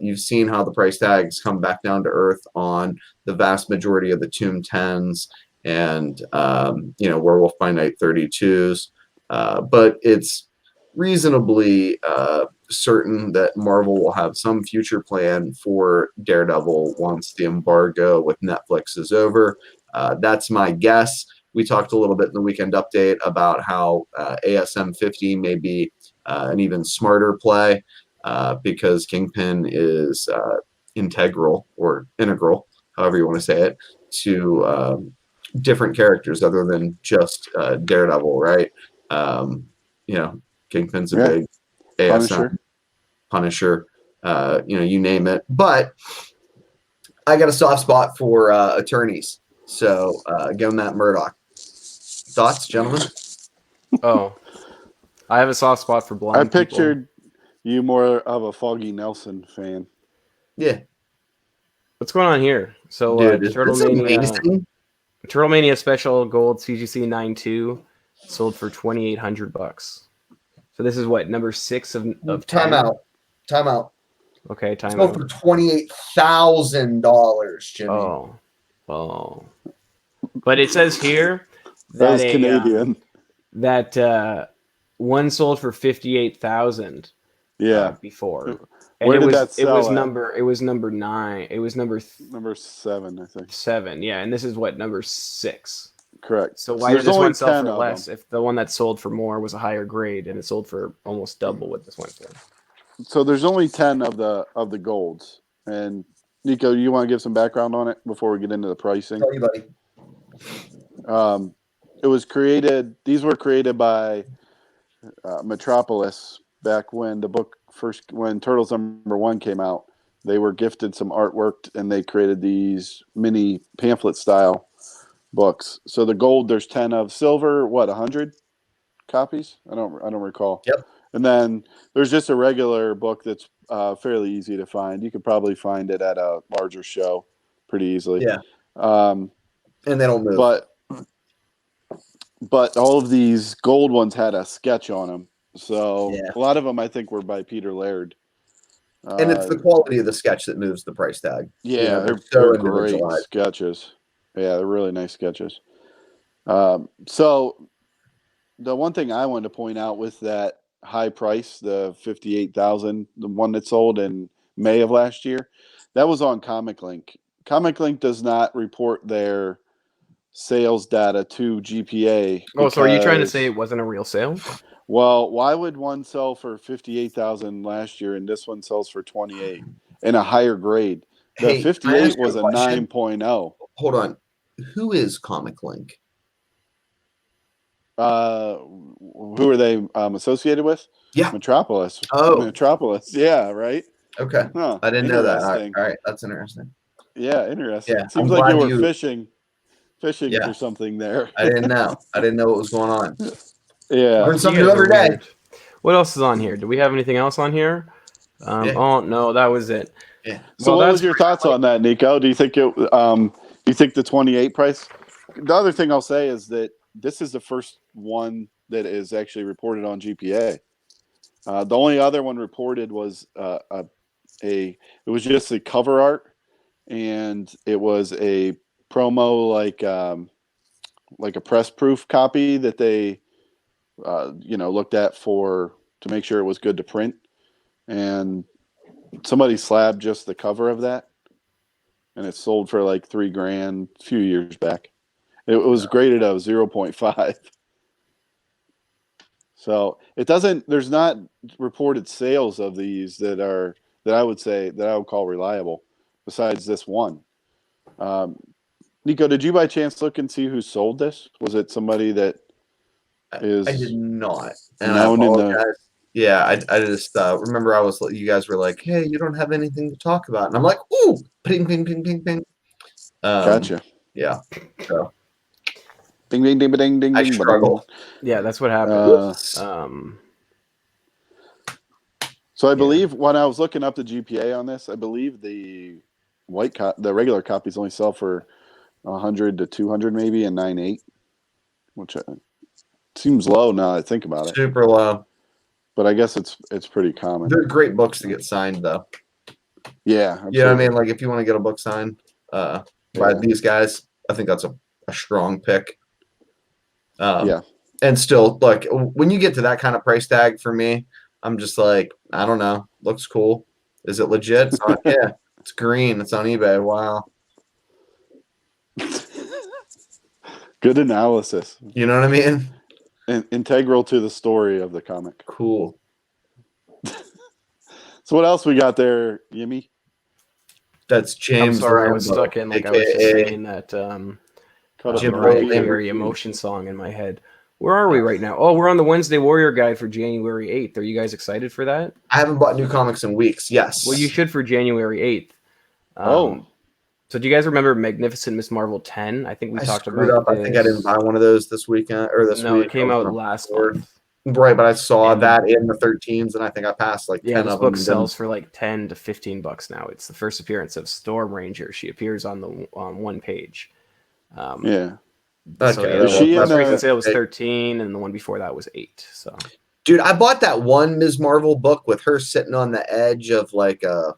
You've seen how the price tags come back down to earth on the vast majority of the Tomb 10s and Werewolf by Night 32s, but it's reasonably certain that Marvel will have some future plan for Daredevil once the embargo with Netflix is over. That's my guess. We talked a little bit in the weekend update about how ASM 50 may be an even smarter play because Kingpin is integral, however you want to say it, to different characters other than just Daredevil, right? Kingpin's a big ASM, Punisher, you name it. But I got a soft spot for attorneys. So give him that Murdoch. Thoughts, gentlemen? Oh, I have a soft spot for blind I people. pictured you more of a Foggy Nelson fan. Yeah. What's going on here? So, Dude, Turtlemania Special Gold CGC 9.2 sold for $2,800. So this is what, number 6 of 10? Time out. Okay, time sold out. for $28,000, Jimmy. Oh. But it says here That was Canadian. That one sold for 58,000. Yeah. Before. And Where did that sell at? It was number 9. It was number 7, I think. 7, yeah. And this is what, number 6. Correct. So why did this one sell for less if the one that sold for more was a higher grade and it sold for almost double what this one for? So there's only 10 of the golds. And Nico, you want to give some background on it before we get into the pricing? Tell you, buddy. It was created. These were created by Metropolis back when the book when Turtles #1 came out. They were gifted some artwork and they created these mini pamphlet style books. So the gold, there's 10 of. Silver, 100 copies? I don't recall. Yep. And then there's just a regular book that's fairly easy to find. You could probably find it at a larger show pretty easily. Yeah. And they don't move. But all of these gold ones had a sketch on them. So yeah. A lot of them I think were by Peter Laird. And it's the quality of the sketch that moves the price tag. Yeah, they're great sketches. Yeah, they're really nice sketches. So the one thing I wanted to point out with that high price, the 58,000, the one that sold in May of last year, that was on Comic Link. Comic Link does not report their sales data to GPA. So are you trying to say it wasn't a real sale? Well, why would one sell for 58,000 last year and this one sells for 28 in a higher grade? The 58 was a 9.0. Hold on. Who is Comic Link? Who are they associated with? Yeah. Metropolis. Oh. Metropolis. Yeah, right? Okay. Huh. I didn't know that. All right. That's interesting. Yeah, interesting. Yeah, seems like you were fishing for something there. I didn't know. I didn't know what was going on. Yeah. Learn something new every day. What else is on here? Do we have anything else on here? Oh no, that was it. Yeah. So what was your thoughts on that, Nico? Do you think the 28 price? The other thing I'll say is that this is the first one that is actually reported on GPA. The only other one reported was it was just the cover art, and it was a promo like a press proof copy that they looked at to make sure it was good to print, and somebody slabbed just the cover of that, and it sold for like $3,000 a few years back. It was graded of 0.5. So there's not reported sales of these that I would call reliable besides this one. Nico, did you by chance look and see who sold this? Was it somebody that is? I did not. And known in the. Yeah, I just remember you guys were like, hey, you don't have anything to talk about. And I'm like, ooh, ping, ping, ping, ping, ping. Gotcha. Yeah. So. Ding, ding, ding, ding, ding. I struggle. Yeah, that's what happened. So I believe when I was looking up the GPA on this, I believe the regular copies only sell for 100 to 200 maybe, and 9.8, which seems low now that I think about it. Super low. But I guess it's pretty common. They're great books to get signed, though. Yeah. Absolutely. You know what I mean? Like, if you want to get a book signed by these guys, I think that's a strong pick. Yeah. And still, like, when you get to that kind of price tag for me, I'm just like, I don't know. Looks cool. Is it legit? Yeah. It's green. It's on eBay. Wow. Good analysis. You know what I mean? Integral to the story of the comic. Cool. So what else we got there, Yimmy? That's James. I'm sorry, I was stuck in I was just saying that Mariah emotion song in my head. Where are we right now? Oh, we're on the Wednesday Warrior Guide for January 8th. Are you guys excited for that? I haven't bought new comics in weeks. Yes. Well, you should for January 8th. So do you guys remember Magnificent Miss Marvel 10? I think we talked about up. this. I think I didn't buy one of those this weekend or this week. No, it came out last month. Right, but I saw that in the 13s, and I think I passed like 10 this of them. book sells for like $10 to $15 now. It's the first appearance of Storm Ranger. She appears on one page. Yeah. So Okay, the most recent sale was 13, and the one before that was 8. So, dude, I bought that one Ms. Marvel book with her sitting on the edge of like a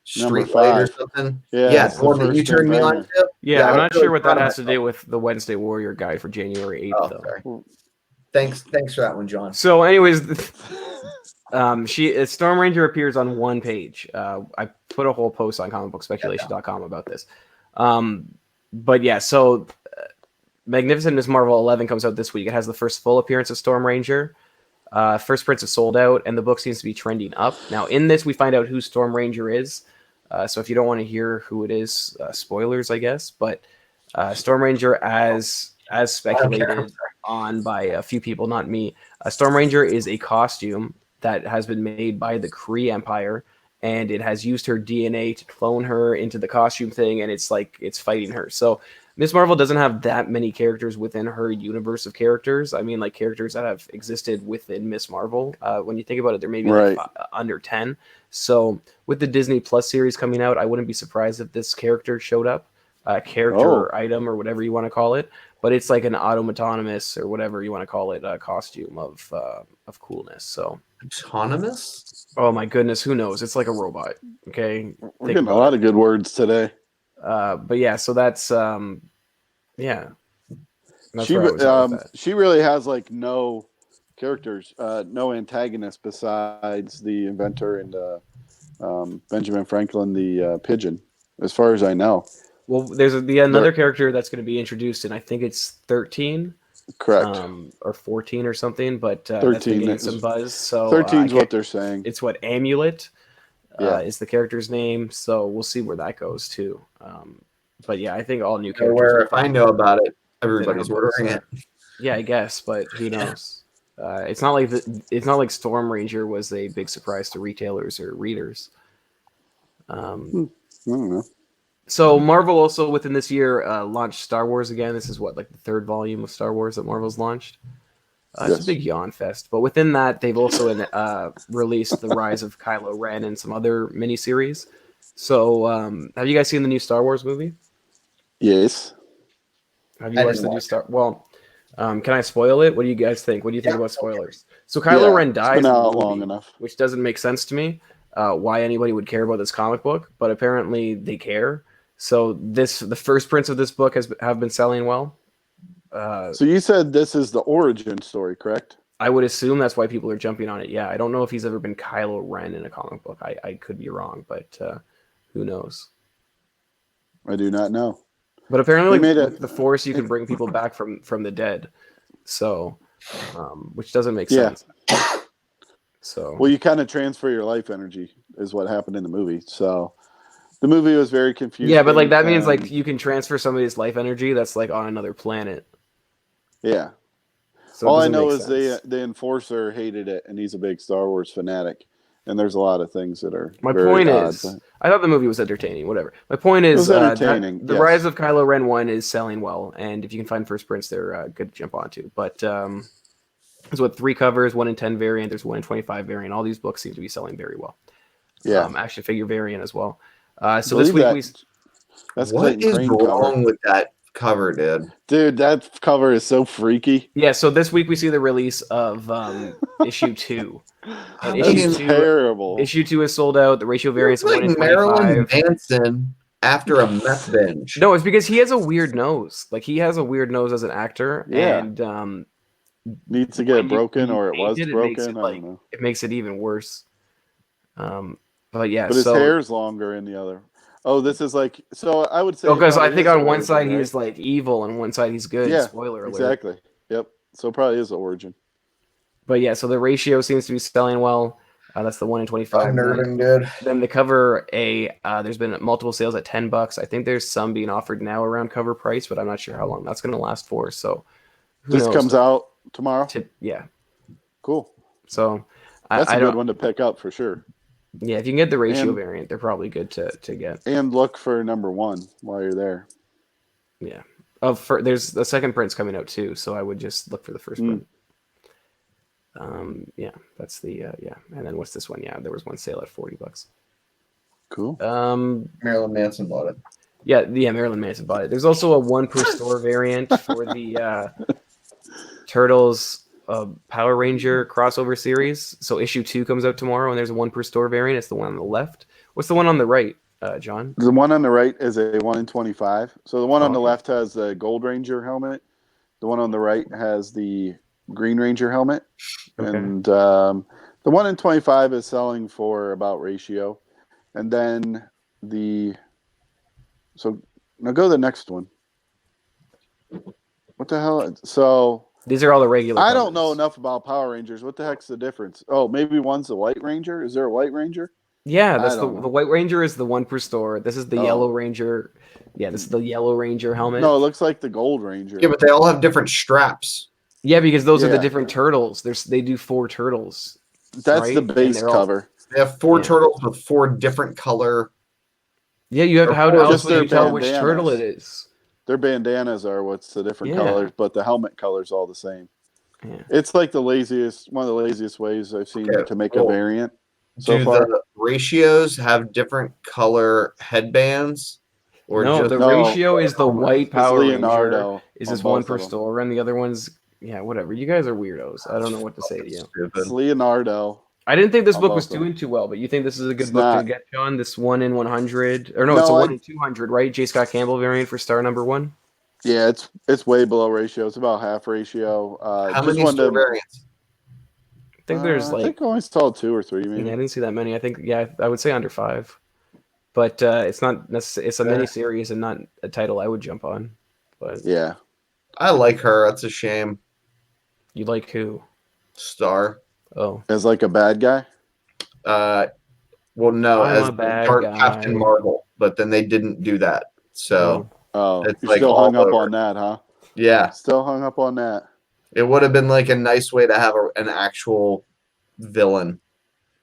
street light or something. Yeah, the one that you turned me on to. Yeah, I'm not sure what that has to do with the Wednesday Warrior guide for January 8th, though. Sorry. Thanks for that one, John. So, anyways, Storm Ranger appears on one page. I put a whole post on comicbookspeculation.com about this. But yeah, so Magnificent Miss Marvel 11 comes out this week. It has the first full appearance of Storm Ranger. First prints is sold out, and the book seems to be trending up. Now, in this, we find out who Storm Ranger is. So if you don't want to hear who it is, spoilers, I guess. But Storm Ranger, as speculated on by a few people, not me, Storm Ranger is a costume that has been made by the Kree Empire, and it has used her DNA to clone her into the costume thing, and it's fighting her. So Miss Marvel doesn't have that many characters within her universe of characters. I mean, like characters that have existed within Miss Marvel. When you think about it, there may be under 10. So with the Disney Plus series coming out, I wouldn't be surprised if this character showed up, or item or whatever you want to call it. But it's like an autonomous or whatever you want to call it, costume of coolness. So autonomous? Oh my goodness, who knows? It's like a robot. Okay, we're getting a lot of good words today. But yeah, so that's yeah. That's she really has like no characters, no antagonist besides the inventor and Benjamin Franklin, the pigeon, as far as I know. Well, there's another character that's going to be introduced, and I think it's 13. Correct. Or 14 or something, but 13 that's been getting some buzz. So 13 is what they're saying. It's what Amulet is the character's name. So we'll see where that goes too. But yeah, I think all new characters. If I know about it, everybody's ordering it. Yeah, I guess, but who knows? It's not like Storm Ranger was a big surprise to retailers or readers. I don't know. So Marvel also within this year launched Star Wars again. This is the third volume of Star Wars that Marvel's launched. It's a big yawn fest. But within that, they've also released The Rise of Kylo Ren and some other miniseries. So have you guys seen the new Star Wars movie? Yes. Have you watched the new Star? Well, can I spoil it? What do you guys think? What do you think about spoilers? So Kylo Ren dies in the movie, long enough, which doesn't make sense to me. Why anybody would care about this comic book, but apparently they care. So the first prints of this book have been selling well. So you said this is the origin story, correct? I would assume that's why people are jumping on it. Yeah, I don't know if he's ever been Kylo Ren in a comic book. I could be wrong, but who knows? I do not know. But apparently, with the Force, you can bring people back from the dead. So, which doesn't make sense. So, well, you kind of transfer your life energy, is what happened in the movie. So. The movie was very confusing. Yeah, but that means you can transfer somebody's life energy that's on another planet. Yeah. So all I know is the Enforcer hated it, and he's a big Star Wars fanatic. And there's a lot of things that are. My point is, I thought the movie was entertaining. Whatever. My point is, entertaining. The Rise of Kylo Ren 1 is selling well, and if you can find first prints, they're good to jump onto. But there's 3 covers, 1 in 10 variant, there's 1 in 25 variant. All these books seem to be selling very well. Yeah. Action figure variant as well. So this week what is wrong with that cover, dude? Dude, that cover is so freaky. Yeah, so this week we see the release of issue 2. And issue 2 terrible. Issue 2 is sold out. The ratio variance is 1 in 25. Marilyn Manson after a meth binge. No, it's because he has a weird nose. He has a weird nose as an actor, and needs to get broken, or it was broken. I don't know. It makes it even worse. But yeah, his hair's longer in the other. Oh, this is so I would say because I think on one side he's evil and one side he's good. Yeah, spoiler alert. Exactly. Yep. So it probably is the origin. But yeah, so the ratio seems to be selling well. That's the 1 in 25. Then the cover there's been multiple sales at $10. I think there's some being offered now around cover price, but I'm not sure how long that's going to last for. So this comes out tomorrow. Yeah. Cool. So that's a good one to pick up for sure. Yeah, if you can get the ratio variant, they're probably good to get. And look for number 1 while you're there. Yeah. There's the second print's coming out too, so I would just look for the first print. Yeah, that's the yeah. And then what's this one? Yeah, there was one sale at $40. Cool. Marilyn Manson bought it. Yeah, Marilyn Manson bought it. There's also a 1 per store variant for the Turtles Power Ranger crossover series. So issue 2 comes out tomorrow, and there's a 1 per store variant. It's the one on the left. What's the one on the right, John? The one on the right is a 1 in 25. So the one on the left has the Gold Ranger helmet. The one on the right has the Green Ranger helmet. Okay. And the 1 in 25 is selling for about ratio. And then so now go to the next one. What the hell? So these are all the regular I don't know enough about Power Rangers. What the heck's the difference? Oh, maybe one's the White Ranger. Is there a White Ranger? Yeah, that's the White Ranger is the 1 per store. This is the Yellow Ranger. Yeah, this is the Yellow Ranger helmet. No, it looks like the Gold Ranger. Yeah, but they all have different straps. Yeah, because those are the different turtles. They do 4 turtles. That's right? The base cover. They have 4 turtles with 4 different color. Yeah, you have how else would you tell which turtle it is? Their bandanas are what's the different colors, but the helmet color's all the same. Yeah. It's like one of the laziest ways I've seen to make a variant. So far, the ratios have different color headbands? Or no, the ratio is the white Power Ranger. Is this 1 per store, and the other one's whatever. You guys are weirdos. I don't know what to say to you. It's Leonardo. I didn't think this book was doing too well, but you think this is a good book to get, John? This 1 in 100, or no, it's a 1 in 200, right? J. Scott Campbell variant for star number 1. Yeah, it's way below ratio. It's about half ratio. How many star variants? I think there's I think I only saw 2 or 3. Maybe. Yeah, I didn't see that many. I think I would say under 5, but it's not necessarily. It's a mini series and not a title I would jump on. But yeah, I like her. That's a shame. You like who? Star. Oh, as like a bad guy. Well, no, as a bad guy. Captain Marvel, but then they didn't do that. So, it's you're still hung up on that, huh? Yeah, still hung up on that. It would have been like a nice way to have an actual villain.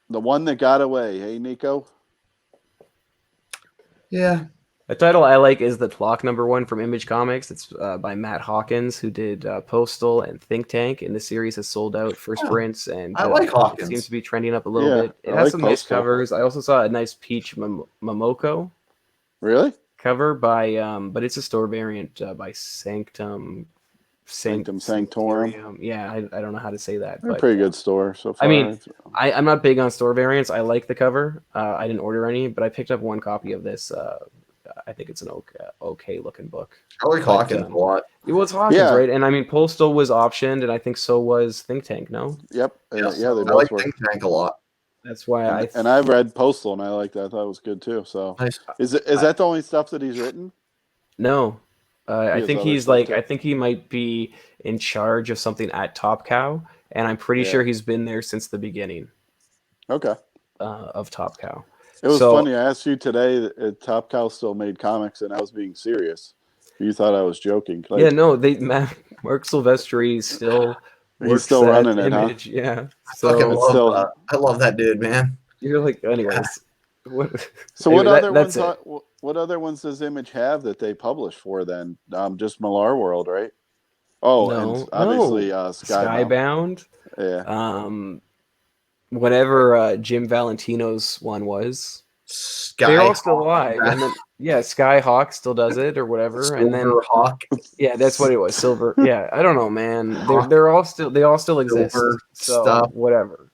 The one that got away, hey Nico. Yeah. A title I like is the Tlock #1 from Image Comics. It's by Matt Hawkins, who did Postal and Think Tank, and the series has sold out first prints, and I like Hawkins. It seems to be trending up a little bit. It has some nice covers. I also saw a nice Peach Momoko. Really? Cover by, but it's a store variant by Sanctorum. Yeah, I don't know how to say that. They're a pretty good store so far. I mean, I'm not big on store variants. I like the cover. I didn't order any, but I picked up 1 copy of this. I think it's an okay looking book. I like Hawkins a lot. Well, it's Hawkins, right? And I mean, Postal was optioned, and I think so was Think Tank. No. Yep. They both like Think Tank a lot. That's why and I've read Postal, and I like that. I thought it was good too. So, nice. Is that the only stuff that he's written? No. I think I think he might be in charge of something at Top Cow, and I'm pretty sure he's been there since the beginning. Okay. Of Top Cow. It was funny. I asked you today that Top Cow still made comics, and I was being serious. You thought I was joking. Yeah, no. Mark Silvestri still. He's still running it, huh? Yeah. So I love that dude, man. You're like, anyways. So what other ones? What other ones does Image have that they publish for then? Just Millar World, right? Oh, and obviously Skybound. Yeah. Whatever Jim Valentino's one was. They're all still alive. And then Skyhawk still does it or whatever. Silverhawk. Yeah, that's what it was. Silver. Yeah, I don't know, man. They all still exist. So stuff. Whatever.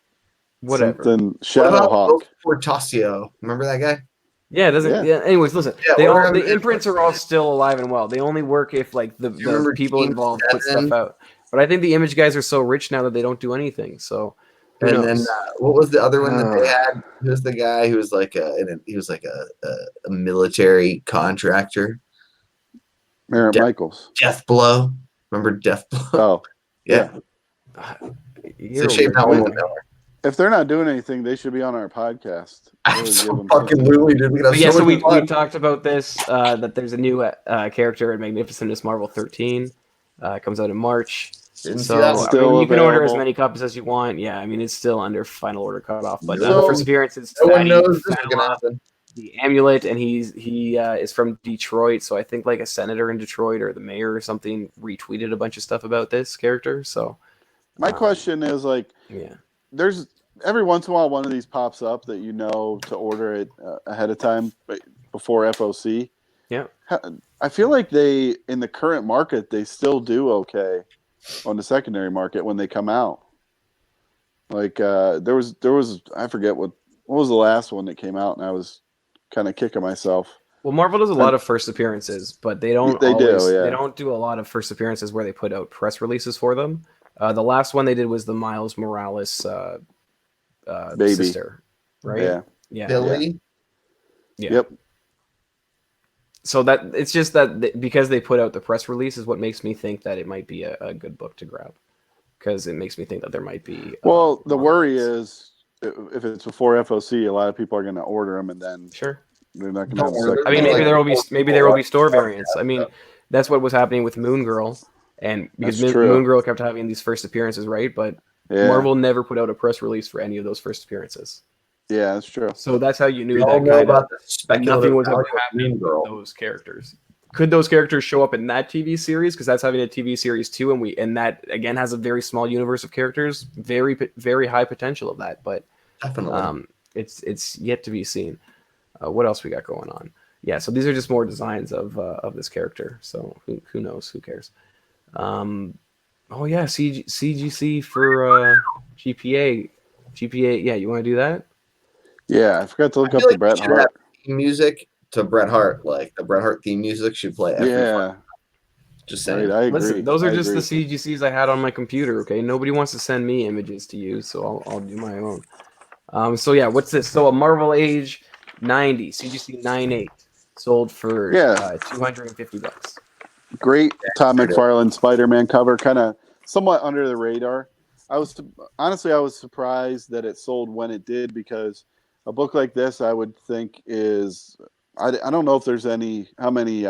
Something Shadowhawk. Portasio. Remember that guy? Yeah, it doesn't. Yeah. Anyways, listen. The imprints are all still alive and well. They only work if like the people involved put stuff out. But I think the Image guys are so rich now that they don't do anything. So. And then what was the other one that they had? Who's the guy who was like a military contractor? Merritt Michaels. Death Blow. Remember Death Blow? Oh, yeah. It's a shame that one went nowhere. If they're not doing anything, they should be on our podcast. Absolutely, dude. We talked about this. That there's a new character in Magnificent Miss Marvel 13. Comes out in March. Didn't see that So one. I mean, Still you can order as available. many copies as you want. Yeah, I mean, it's still under final order cutoff. But the No, first appearance is no one Fatty knows this is gonna Fanoa, happen. the Amulet, and he is from Detroit. So I think like a senator in Detroit or the mayor or something retweeted a bunch of stuff about this character. So My question is like, yeah, there's every once in a while one of these pops up that you know to order it ahead of time before FOC. yeah. I feel like they in the current market they still do okay on the secondary market when they come out. Like there was I forget what was the last one that came out, and I was kind of kicking myself. Well, Marvel does a And lot of first appearances, but they do, they yeah, don't do a lot of first appearances where they put out press releases for them. The last one they did was the Miles Morales baby, sister, right? yeah, Yeah, Billy. yeah. yep. So that it's just that because they put out the press release is what makes me think that it might be a good book to grab, because it makes me think that there might be Well, the Marvel worry rights. is if it's before FOC, a lot of people are going to order them, and then Sure. they're not going to Don't have a worry, second. I mean, there's maybe like there will be 4 maybe people there will be watching store the variants. I podcast, mean, so. that's what was happening with Moon Girl, and because That's true. Moon Girl kept having these first appearances, right? But Yeah, Marvel never put out a press release for any of those first appearances. yeah, that's true. So that's how you We knew all that know kind of about the nothing speculative was about value to of happen Mean with Girl. those characters. Could those characters show up in that TV series? Because that's having a TV series too, and that again has a very small universe of characters, very high potential of that. But Definitely. it's yet to be seen. What else we got going on? Yeah, so these are just more designs of this character. So who knows? Who cares? Oh yeah, CGC for GPA. Yeah, you want to do that? Yeah, I forgot to I look feel up the like we Bret should have Hart. theme music to Bret Hart. Like the Bret Hart theme music should play every fight. Yeah, Just right. saying. I Listen, agree. those I are just the agree. CGCs I had on my computer. Okay, nobody wants to send me images to use, so I'll do my own. So yeah, what's this? So a Marvel Age 90 CGC 98 sold for Yeah, $250. great Todd There it is. McFarlane Spider-Man cover, kind of somewhat under the radar. I was honestly I was surprised that it sold when it did because a book like this I would think is I don't know if there's any how many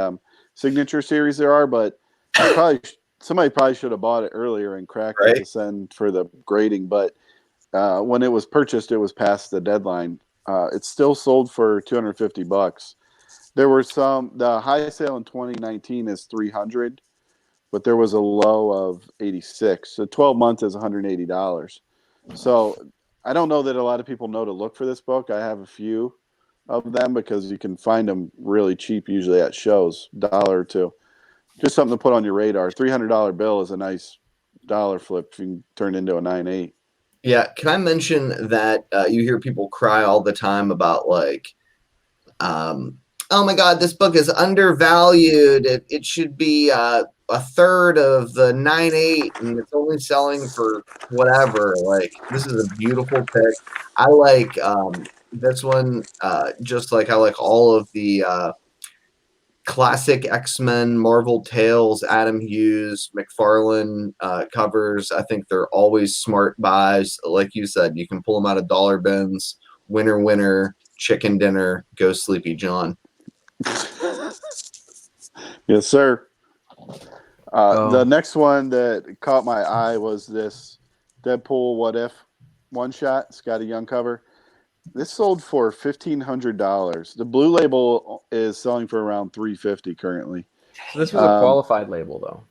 signature series there are, but I probably somebody probably should have bought it earlier and cracked it Right? to send for the grading. But when it was purchased, it was past the deadline. It's still sold for $250. There were some. The high sale in 2019 is 300, but there was a low of 86. So 12 months is $180. So I don't know that a lot of people know to look for this book. I have a few of them because you can find them really cheap usually at shows, $1 or $2. Just something to put on your radar. $300 bill is a nice dollar flip if you can turn into a 9.8. Yeah. Can I mention that you hear people cry all the time about like, oh my God, this book is undervalued. It should be a third of the 9.8, and it's only selling for whatever. Like this is a beautiful pick. I like this one just like I like all of the classic X-Men, Marvel Tales, Adam Hughes, McFarlane covers. I think they're always smart buys. Like you said, you can pull them out of dollar bins. Winner, winner, chicken dinner, go Sleepy Jawn. Yes, sir. The Oh, next one that caught my eye was this Deadpool What If one shot. It's got a young cover. This sold for $1,500. The blue label is selling for around $350 currently. so this was a Um, qualified label though.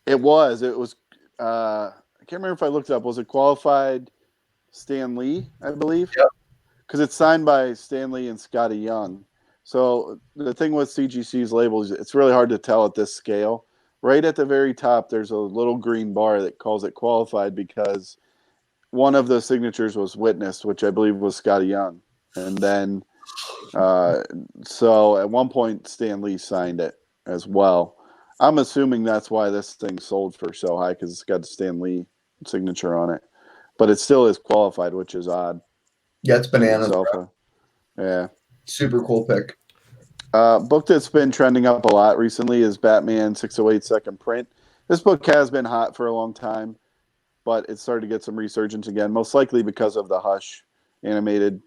it was. It was. I can't remember if I looked it up. Was it qualified Stan Lee? I believe Yep. because it's signed by Stan Lee and Scotty Young. So the thing with CGC's labels, it's really hard to tell at this scale. Right at the very top, there's a little green bar that calls it qualified because one of the signatures was witnessed, which I believe was Scotty Young. And then, so at one point, Stan Lee signed it as well. I'm assuming that's why this thing sold for so high because it's got the Stan Lee signature on it. But it still is qualified, which is odd. Yeah, it's In bananas, itself. bro. Yeah. Super cool pick. Book that's been trending up a lot recently is Batman 608 Second Print. This book has been hot for a long time, but it started to get some resurgence again, most likely because of the Hush animated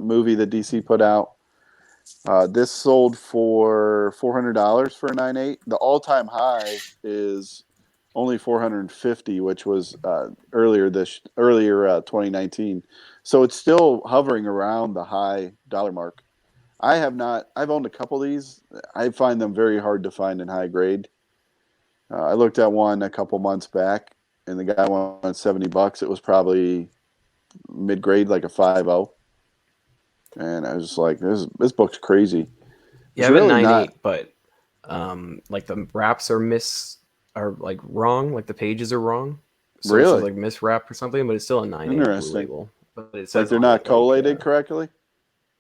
movie that DC put out. This sold for $400 for a 9.8. The all-time high is only 450, which was earlier 2019. So it's still hovering around the high dollar mark. I've owned a couple of these. I find them very hard to find in high grade. I looked at one a couple months back, and the guy wanted $70. It was probably mid grade, like a 5.0. And I was just like, this book's crazy. Yeah, I have a 9.8, but like the wraps are like wrong, like the pages are wrong. So Really? it's like miswrap or something, but it's still a 9.8 blue label. But it says like they're not collated correctly?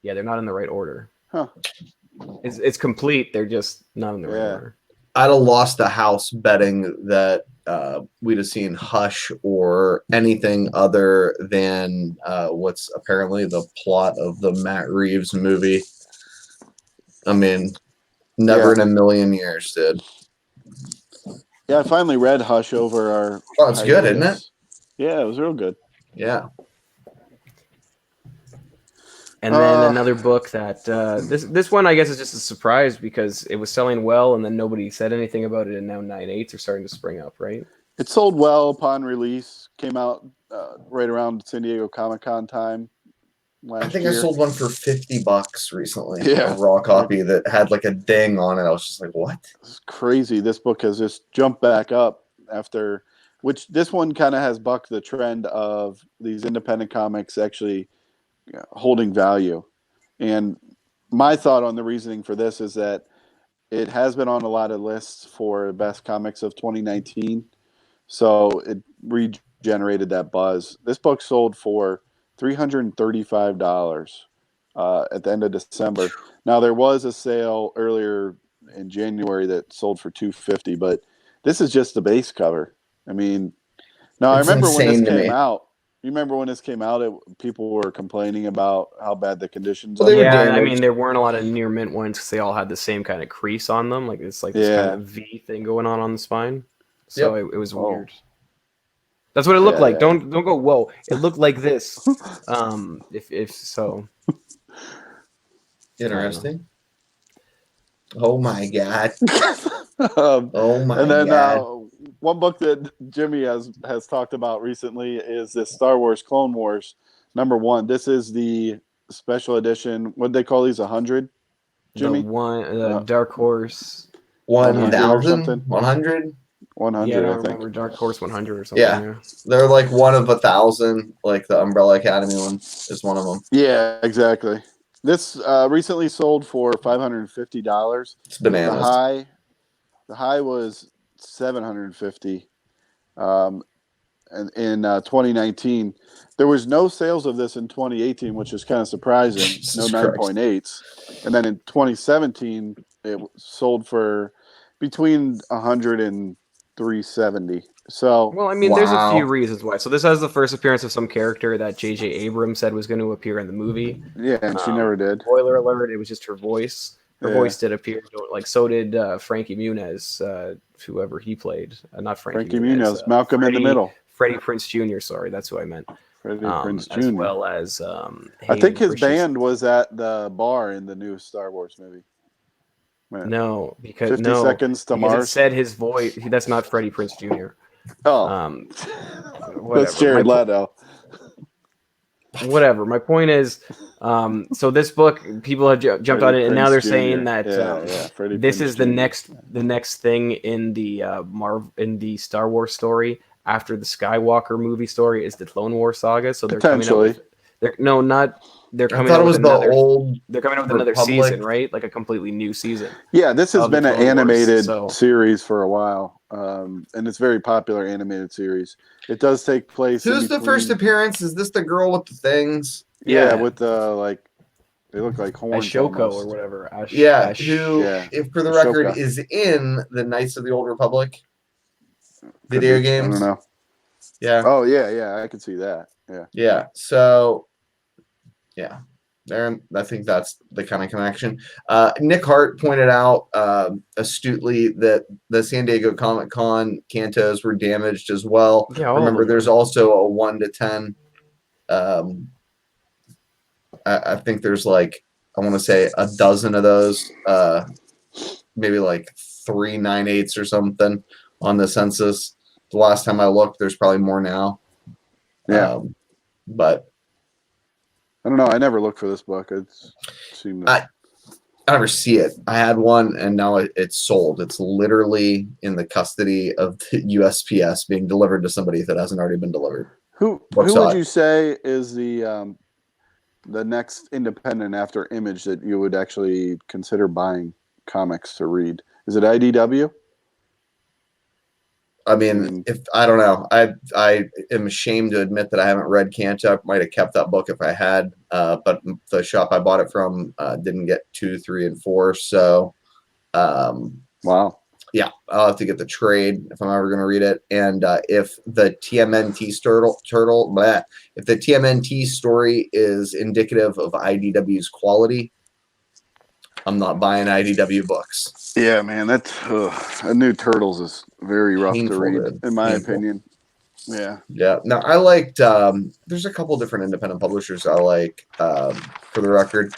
Yeah, they're not in the right order. Huh. It's complete, they're just not in the right order. I'd have lost the house betting that we'd have seen Hush or anything other than what's apparently the plot of the Matt Reeves movie. I mean, never in a million years, dude. Yeah, I finally read Hush over our. Oh, it's good, isn't it? Yeah, it was real good. Yeah. And then another book that this one I guess is just a surprise because it was selling well and then nobody said anything about it, and now 9.8s are starting to spring up, right? It sold well upon release. Came out right around San Diego Comic-Con time last I think year. I sold one for $50 recently. Yeah, a raw copy that had like a ding on it. I was just like, what? It's crazy. This book has just jumped back up after, which this one kind of has bucked the trend of these independent comics actually holding value. And my thought on the reasoning for this is that it has been on a lot of lists for best comics of 2019. So it regenerated that buzz. This book sold for $335 at the end of December. Now there was a sale earlier in January that sold for $250, but this is just the base cover. I mean, now I remember when this came out. You remember when this came out? People were complaining about how bad the conditions are. Yeah, I mean, there weren't a lot of near mint ones because they all had the same kind of crease on them. Like it's like this kind of V thing going on the spine. So it was weird. That's what it looked like. Don't go. Whoa! It looked like this. If so. Interesting. Oh my god. Oh my god. And then one book that Jimmy has talked about recently is this Star Wars Clone Wars #1. This is the special edition. What do they call these? 100? Jimmy? The Dark Horse 1,000? 100? 100. Yeah, I don't remember Dark Horse 100 or something. Yeah. They're like one of 1,000. Like the Umbrella Academy one is one of them. Yeah, exactly. This recently sold for $550. It's bananas. The high was $750 in 2019. There was no sales of this in 2018, which is kind of surprising. No 9.8s. And then in 2017, it sold for between 100 and 370. So, well, I mean, there's a few reasons why. So this has the first appearance of some character that J.J. Abrams said was going to appear in the movie. Yeah, and she never did. Spoiler alert, it was just her voice. Her voice did appear. Like, so did Frankie Muniz, whoever he played. Not Frankie Muniz. Malcolm in the Middle. Freddie Prinze Jr., sorry, that's who I meant. Freddie Prinze Jr. As well as I think his band was at the bar in the new Star Wars movie. No, because 50 Seconds to Mars. It said his voice. That's not Freddie Prinze Jr. Oh, that's Jared Leto. Whatever. My point is, so this book, people have jumped on it, and now they're saying that this is the next thing in the Star Wars story after the Skywalker movie story is the Clone Wars saga. So they're coming up with, they're coming up with another season, right? Like a completely new season. Yeah, this has been an animated series for a while, and it's a very popular animated series. It does take place. Who's the first appearance? Is this the girl with the things? Yeah, with the they look like horns. Ashoko or whatever. If for the record, is in the Knights of the Old Republic video games. I don't know. Yeah. Oh yeah, I can see that. Yeah. Yeah. So, yeah, there. I think that's the kind of connection. Nick Hart pointed out astutely that the San Diego Comic-Con cantos were damaged as well. Yeah, remember, there's also a 1 to 10. I think there's I want to say a dozen of those. Maybe 3 9/8s or something on the census. The last time I looked, there's probably more now. Yeah. But I don't know. I never looked for this book. I never see it. I had one, and now it's sold. It's literally in the custody of the USPS, being delivered to somebody that hasn't already been delivered. Who would you say is the next independent after Image that you would actually consider buying comics to read? Is it IDW? I mean, if I don't know, I am ashamed to admit that I haven't read Kanchuk. Might have kept that book if I had, but the shop I bought it from didn't get 2, 3, and 4. So, wow. Yeah, I'll have to get the trade if I'm ever going to read it. And if the if the TMNT story is indicative of IDW's quality, I'm not buying IDW books. Yeah, man, that new Turtles is very rough to read, in my opinion. Yeah. Yeah. Now, I liked, there's a couple different independent publishers I like, for the record.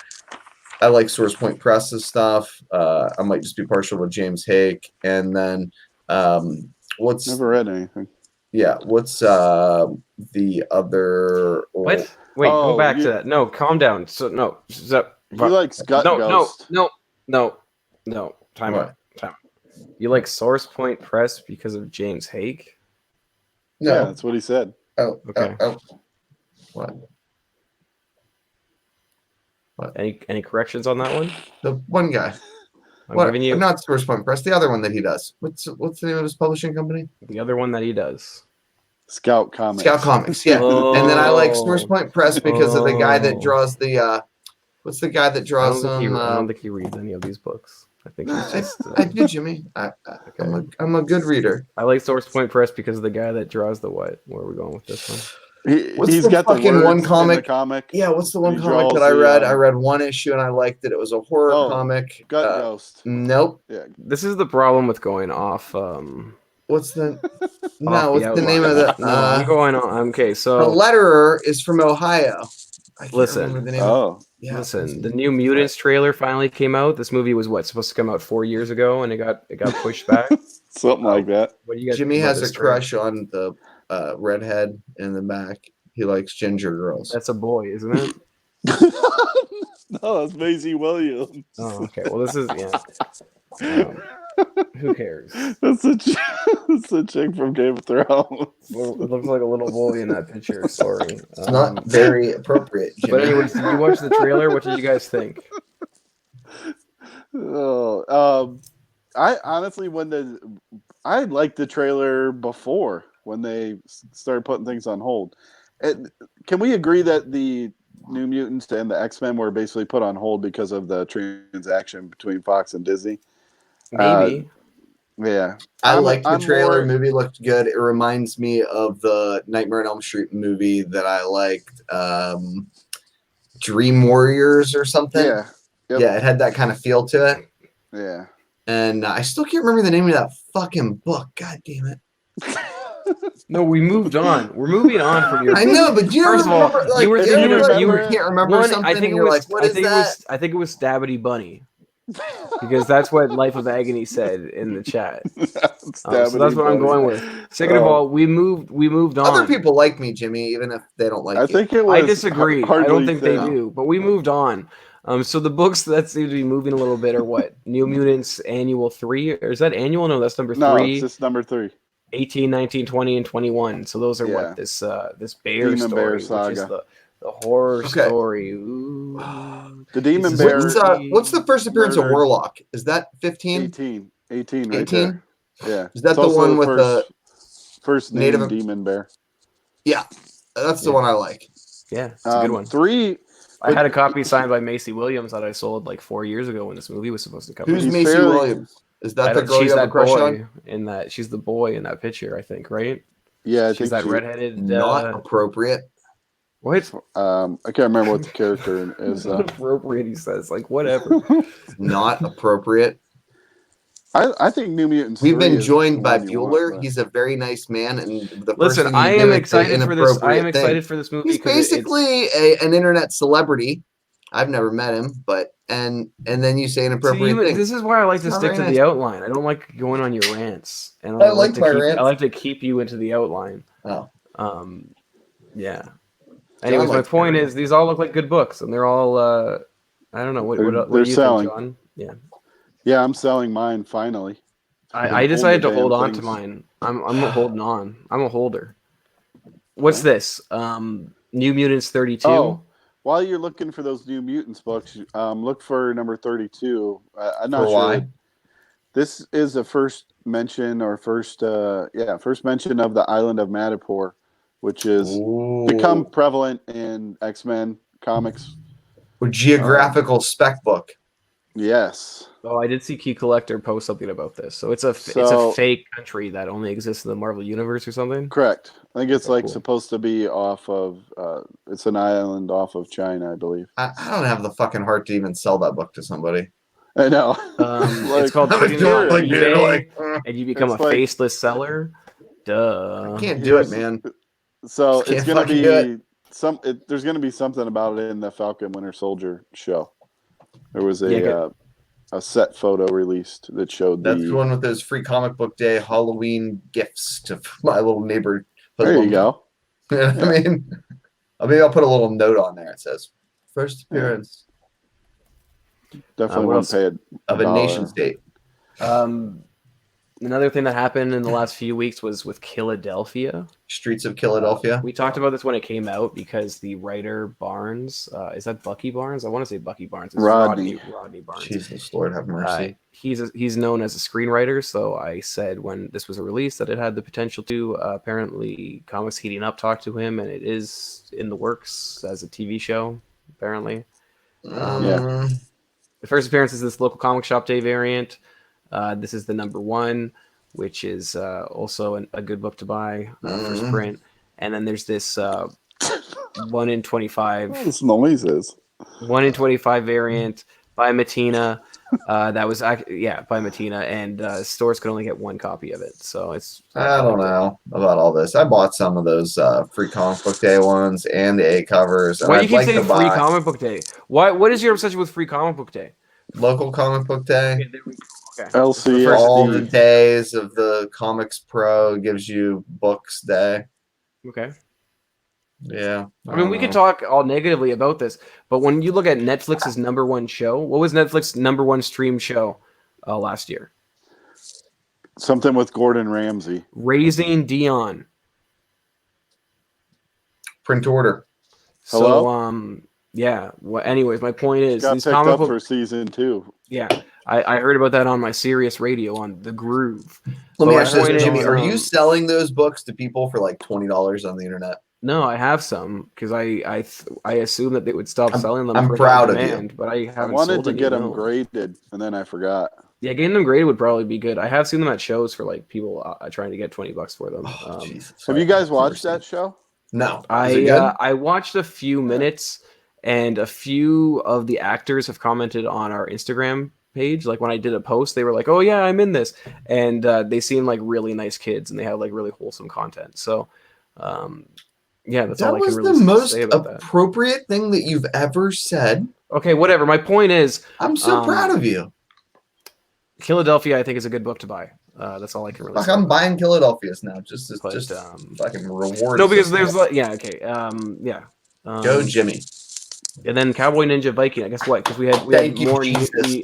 I like Source Point Press's stuff. I might just be partial with James Hake. And then Never read anything. Yeah, what's the other? What? Wait, go back to that. No, calm down. So no, he likes Gut Ghost. No. Time out. You like Source Point Press because of James Hake? No, yeah, that's what he said. Oh, okay. What? Any corrections on that one? The one guy. I'm giving you not Source Point Press. The other one that he does. What's the name of his publishing company? The other one that he does. Scout Comics. Scout Comics. Yeah. And then I like Source Point Press because of the guy that draws the. What's the guy that draws them? I don't think he reads any of these books. I think he's just. I do, Jimmy. I'm a good reader. I like Source Point Press because of the guy that draws the what? Where are we going with this one? He's got the fucking one comic. Comic. Yeah, what's the one comic that I read? I read one issue and I liked it. It was a horror comic. Gut Ghost. Nope. Yeah. This is the problem with going off. What's the name of the? I'm going on. Okay, so the letterer is from Ohio. Listen. Yeah, listen. The New Mutants trailer finally came out. This movie was supposed to come out 4 years ago, and it got pushed back. Something like that. What do you guys? Jimmy has a crush on the redhead in the back. He likes ginger girls. That's a boy, isn't it? No, that's Maisie Williams. Oh, okay. Well, this is who cares? That's a chick from Game of Thrones. Well, it looks like a little boy in that picture. Sorry, it's not very appropriate. Jimmy. But anyways, did you watch the trailer? What did you guys think? I honestly, I liked the trailer before when they started putting things on hold. Can we agree that the New Mutants and the X-Men were basically put on hold because of the transaction between Fox and Disney? Maybe. Yeah. I liked the trailer. Movie looked good. It reminds me of the Nightmare on Elm Street movie that I liked, Dream Warriors or something. Yeah. Yep. Yeah, it had that kind of feel to it. Yeah. And I still can't remember the name of that fucking book. God damn it. No, we moved on. We're moving on from your. I know, but you first remember, of all, you can't remember something. I think and you're like, what is that? I think it was Stabbity Bunny, because that's what Life of Agony said in the chat. So that's what I'm going with. Second of all, we moved on. Other people like me, Jimmy, even if they don't like you. I think it was. I disagree. I don't think they do, but we moved on. So the books that seem to be moving a little bit are what? New Mutants Annual 3? Or is that annual? No, that's number 3. No, it's just number 3. 18, 19, 20, and 21. So those are what this bear Demon story, Bear saga. which is the horror story. Ooh. The Demon Bear. What's the first appearance of Warlock? Is that 15? 18 right there. Yeah. Is that the one with the first native Demon Bear? Yeah, that's the one I like. Yeah, it's a good one. 3. I had a copy signed by Maisie Williams that I sold like 4 years ago when this movie was supposed to come out. Who's Maisie Williams? Is that the girl you have a crush on? In that, she's the boy in that picture, I think, right? Yeah, she's that redheaded. Not appropriate. What? I can't remember what the character is. Not appropriate, he says. Like whatever. Not appropriate. I think New Mutants. We've been joined by Bueller. He's a very nice man, and listen, I am excited for this. I am excited for this movie. He's basically an internet celebrity. I've never met him, but and then you say inappropriate things. This is why I like to Not stick very to nice. the outline. I don't like going on your rants, and I like my rants. I like to keep you into the outline. Oh, Yeah. John Anyways, my likes point is these all look like good books, and they're all. I don't know what They're do you selling. think, John? Yeah. Yeah, I'm selling mine finally. I decided to hold on to mine. I'm holding on. I'm a holder. What's this? New Mutants 32. Oh, while you're looking for those New Mutants books, look for number 32. I'm not sure. why. This is the first mention or first mention of the island of Madripoor, which has become prevalent in X-Men comics. A geographical spec book. Yes. Oh, I did see Key Collector post something about this. So it's a fake country that only exists in the Marvel universe or something. Correct. I think it's supposed to be off of. It's an island off of China, I believe. I don't have the fucking heart to even sell that book to somebody. I know. It's called putting it on eBay, and you become a faceless seller. Duh. I can't do it, man. So it's gonna be there's gonna be something about it in the Falcon Winter Soldier show. There was a set photo released that showed the one with those free comic book day Halloween gifts to my little neighbor. There you go. I mean, maybe I'll put a little note on there. It says first appearance. Definitely want to pay it of a nation state. Another thing that happened in the last few weeks was with Philadelphia. Streets of Philadelphia. We talked about this when it came out because the writer Barnes, is that Bucky Barnes? I want to say Bucky Barnes. It's Rodney Barnes. Jesus, Lord have mercy. He's known as a screenwriter, so I said when this was a release that it had the potential to. Apparently, Comics Heating Up talked to him, and it is in the works as a TV show, apparently. The first appearance is this local comic shop day variant. This is the number 1, which is also a good book to buy for sprint. And then there's this 1 in 25. Those noises. 1 in 25 variant by Matina. That was by Matina, and stores could only get 1 copy of it. So it's. I don't know about all this. I bought some of those free comic book day ones and the A covers. Why do you keep saying free comic book day? What is your obsession with free comic book day? Local comic book day. Okay. LCSD. All the days of the Comics Pro gives you books day. Okay. Yeah. I mean, we could talk all negatively about this, but when you look at Netflix's number 1 show, what was Netflix's number 1 stream show last year? Something with Gordon Ramsay. Raising Dion. Print order. So, yeah. Well, anyways, my point is got picked up for season 2. Yeah, I heard about that on my Sirius radio on The Groove. Let me ask you this, Jimmy. Are you selling those books to people for like $20 on the internet? No, I have some because I assume that they would stop selling them. I'm proud of you, but I haven't. I wanted to get them graded, and then I forgot. Yeah, getting them graded would probably be good. I have seen them at shows for like people trying to get $20 for them. Have you guys watched that show? No, I watched a few minutes. And a few of the actors have commented on our Instagram page. Like when I did a post, they were like, "Oh yeah, I'm in this," and they seem like really nice kids, and they have like really wholesome content. So, that's all I can really say about that. That was the most appropriate thing that you've ever said. Okay, whatever. My point is, I'm so proud of you. Philadelphia, I think, is a good book to buy. That's all I can really say. I'm buying Philadelphia's now, just fucking reward. No, because there's Go Jimmy. And then Cowboy Ninja Viking. I guess what? Because we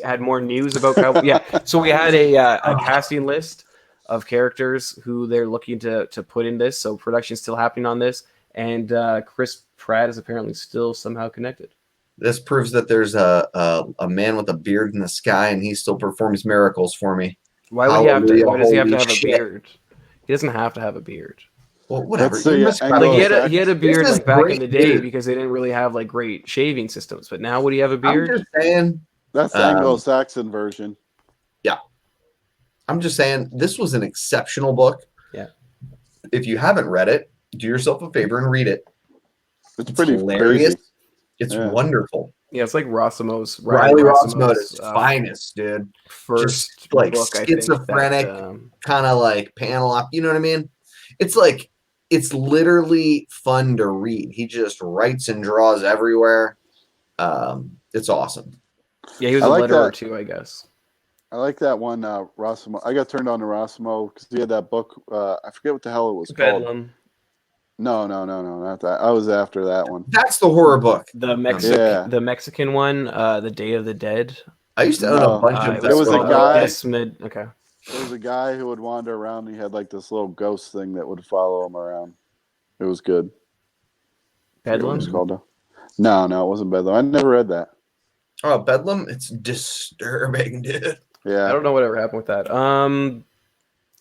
had more news about Cowboy. Yeah, so we had a casting list of characters who they're looking to put in this. So production's still happening on this, and Chris Pratt is apparently still somehow connected. This proves that there's a man with a beard in the sky, and he still performs miracles for me. Why would he have to? Why does he have to have a beard? He doesn't have to have a beard. Well, whatever. He had a beard like back in the day because they didn't really have like great shaving systems. But now, would he have a beard? I'm just saying. That's the Anglo-Saxon version. Yeah. I'm just saying this was an exceptional book. Yeah. If you haven't read it, do yourself a favor and read it. It's pretty hilarious. Crazy. It's wonderful. Yeah, it's like Riley Rossmo's finest, dude. First just like book, schizophrenic, kind of like panel up. You know what I mean? It's like it's literally fun to read. He just writes and draws everywhere. It's awesome. Yeah, he was a letterer too, I guess. I like that one, Rossimo. I got turned on to Rossimo because he had that book. I forget what the hell it was called. Bedlam. No, not that. I was after that one. That's the horror book. The Mexican one, The Day of the Dead. I used to own a bunch of. There was a guy. Okay. There was a guy who would wander around. And he had like this little ghost thing that would follow him around. It was good. Bedlam. What it was called? No, it wasn't Bedlam. I never read that. Oh, Bedlam! It's disturbing, dude. Yeah. I don't know whatever happened with that.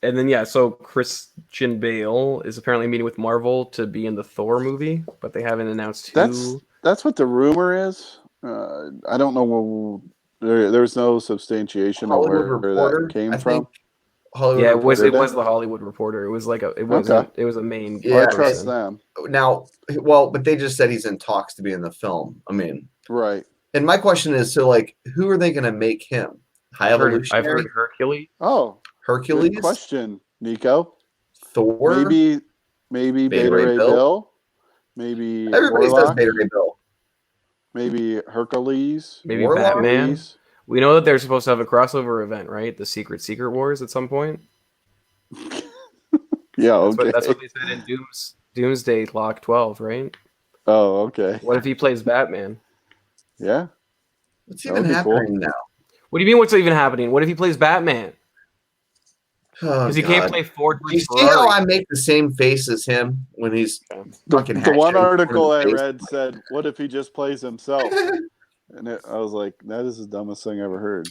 And then so Christian Bale is apparently meeting with Marvel to be in the Thor movie, but they haven't announced who. That's what the rumor is. I don't know. There's no substantiation Hollywood of where Reporter, that came from. Hollywood it was the Hollywood Reporter. It was like it was a main. Yeah, I trust them. Now, but they just said he's in talks to be in the film. I mean, right. And my question is, so like, who are they going to make him? High Evolutionary? I've heard Hercules. Oh, Hercules. Good question, Nico. Thor. Maybe Beta Ray Bill. Maybe everybody Warlock. says Beta Ray Bill. Maybe Hercules. Maybe Warlock? Batman. We know that they're supposed to have a crossover event, right? The Secret Wars at some point. Yeah, okay. That's what they said in Doomsday Clock 12, right? Oh, okay. What if he plays Batman? Yeah. What's even happening now? What do you mean? What's even happening? What if he plays Batman? Because he can't play Ford. You see how I make the same face as him when he's fucking. The one article I read said, "What if he just plays himself?" And I was like, "That is the dumbest thing I ever heard."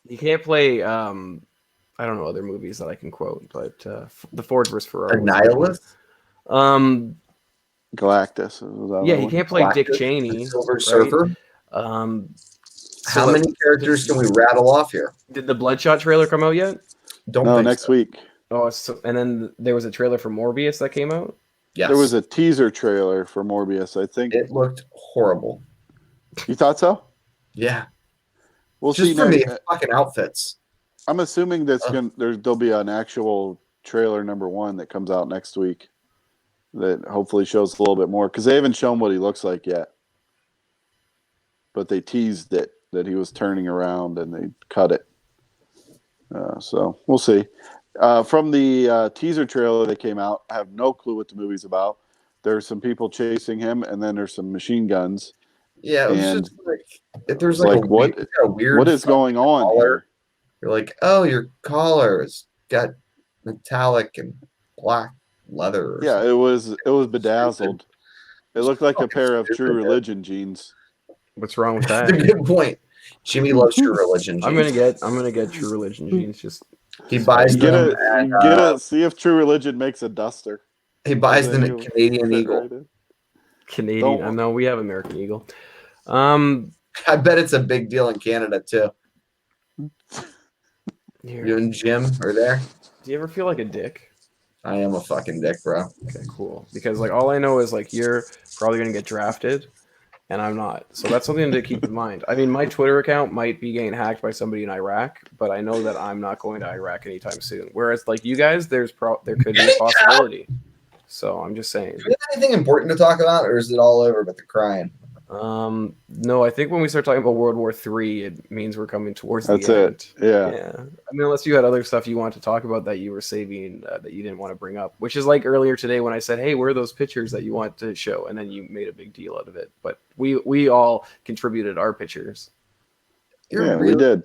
He can't play. I don't know other movies that I can quote, but the Ford vs Ferrari. Annihilus. Galactus. Yeah, he can't play Galactus, Dick Cheney. Silver Surfer. How many characters can we rattle off here? Did the Bloodshot trailer come out yet? No, next week. Oh, and then there was a trailer for Morbius that came out? Yes. There was a teaser trailer for Morbius, I think. It looked horrible. You thought so? Yeah. We'll just see. For the fucking outfits. I'm assuming there'll be an actual trailer number 1 that comes out next week that hopefully shows a little bit more, because they haven't shown what he looks like yet. But they teased it, that he was turning around, and they cut it. So we'll see. From the teaser trailer that came out, I have no clue what the movie's about. There's some people chasing him, and then there's some machine guns. Yeah, it was just like there's a weird what is going on here? You're like, oh, your collar has got metallic and black leather. Yeah, it was bedazzled. It looked like a pair of True Religion jeans. What's wrong with that? That's a good point. Jimmy loves True Religion jeans. I'm gonna get True Religion jeans. Just he buys them. See if True Religion makes a duster. He buys them at Canadian Eagle. Canadian. No, we have American Eagle. I bet it's a big deal in Canada too. You and Jim are there. Do you ever feel like a dick? I am a fucking dick, bro. Okay, cool. Because like all I know is like you're probably gonna get drafted, and I'm not. So that's something to keep in mind. I mean, my Twitter account might be getting hacked by somebody in Iraq, but I know that I'm not going to Iraq anytime soon. Whereas like you guys, there could be a possibility. So I'm just saying. Do you have anything important to talk about, or is it all over but the crying? No, I think when we start talking about World War III, it means we're coming towards the end. That's it. Yeah. I mean, unless you had other stuff you wanted to talk about that you were saving that you didn't want to bring up, which is like earlier today when I said, "Hey, where are those pictures that you want to show?" And then you made a big deal out of it. But we all contributed our pictures. We did.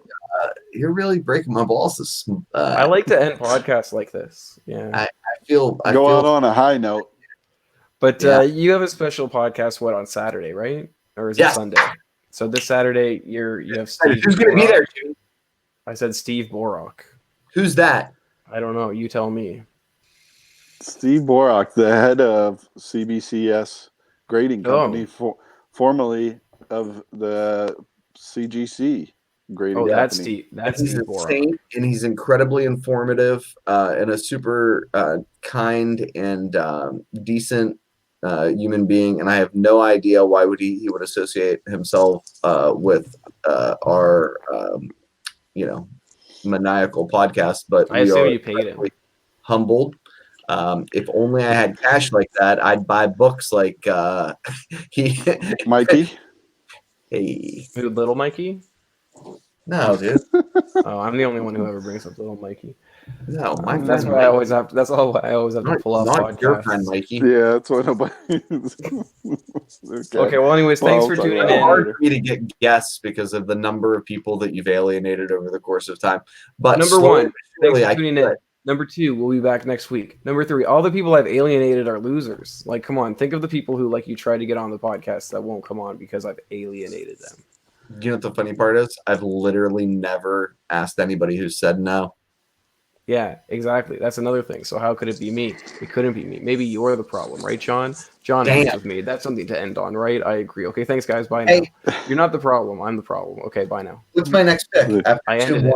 You're really breaking my balls. I like to end podcasts like this. Yeah. I feel go out on a high note. But you have a special podcast, on Saturday, right? Or is it Sunday? So this Saturday, you have Steve. Who's going to be there, Jimmy? I said Steve Borok. Who's that? I don't know. You tell me. Steve Borok, the head of CBCS Grading Company, formerly of the CGC Grading Company. That's Steve Borok. And he's incredibly informative and a super kind and decent human being, and I have no idea why he would associate himself with our maniacal podcast. But I assume you paid him. Humbled. If only I had cash like that, I'd buy books like he Mikey. Hey. Who, Little Mikey? No, dude. Oh, I'm the only one who ever brings up Little Mikey. No, my friend That's why Mikey. I always have. That's all I always have to pull off Not your friend podcasts. Mikey. Yeah, that's what nobody. Okay. Well, anyways, thanks for tuning in. It's hard for me to get guests because of the number of people that you've alienated over the course of time. But Number one, thanks for I tuning in. Number two, we'll be back next week. Number three, all the people I've alienated are losers. Like, come on, think of the people who, like, you try to get on the podcast that won't come on because I've alienated them. You know what the funny part is? I've literally never asked anybody who said no. Yeah, exactly. That's another thing. So how could it be me? It couldn't be me. Maybe you're the problem, right, John? John agrees with me. That's something to end on, right? I agree. Okay, thanks, guys. Bye now. You're not the problem. I'm the problem. Okay, bye now. What's my next pick? I ended it.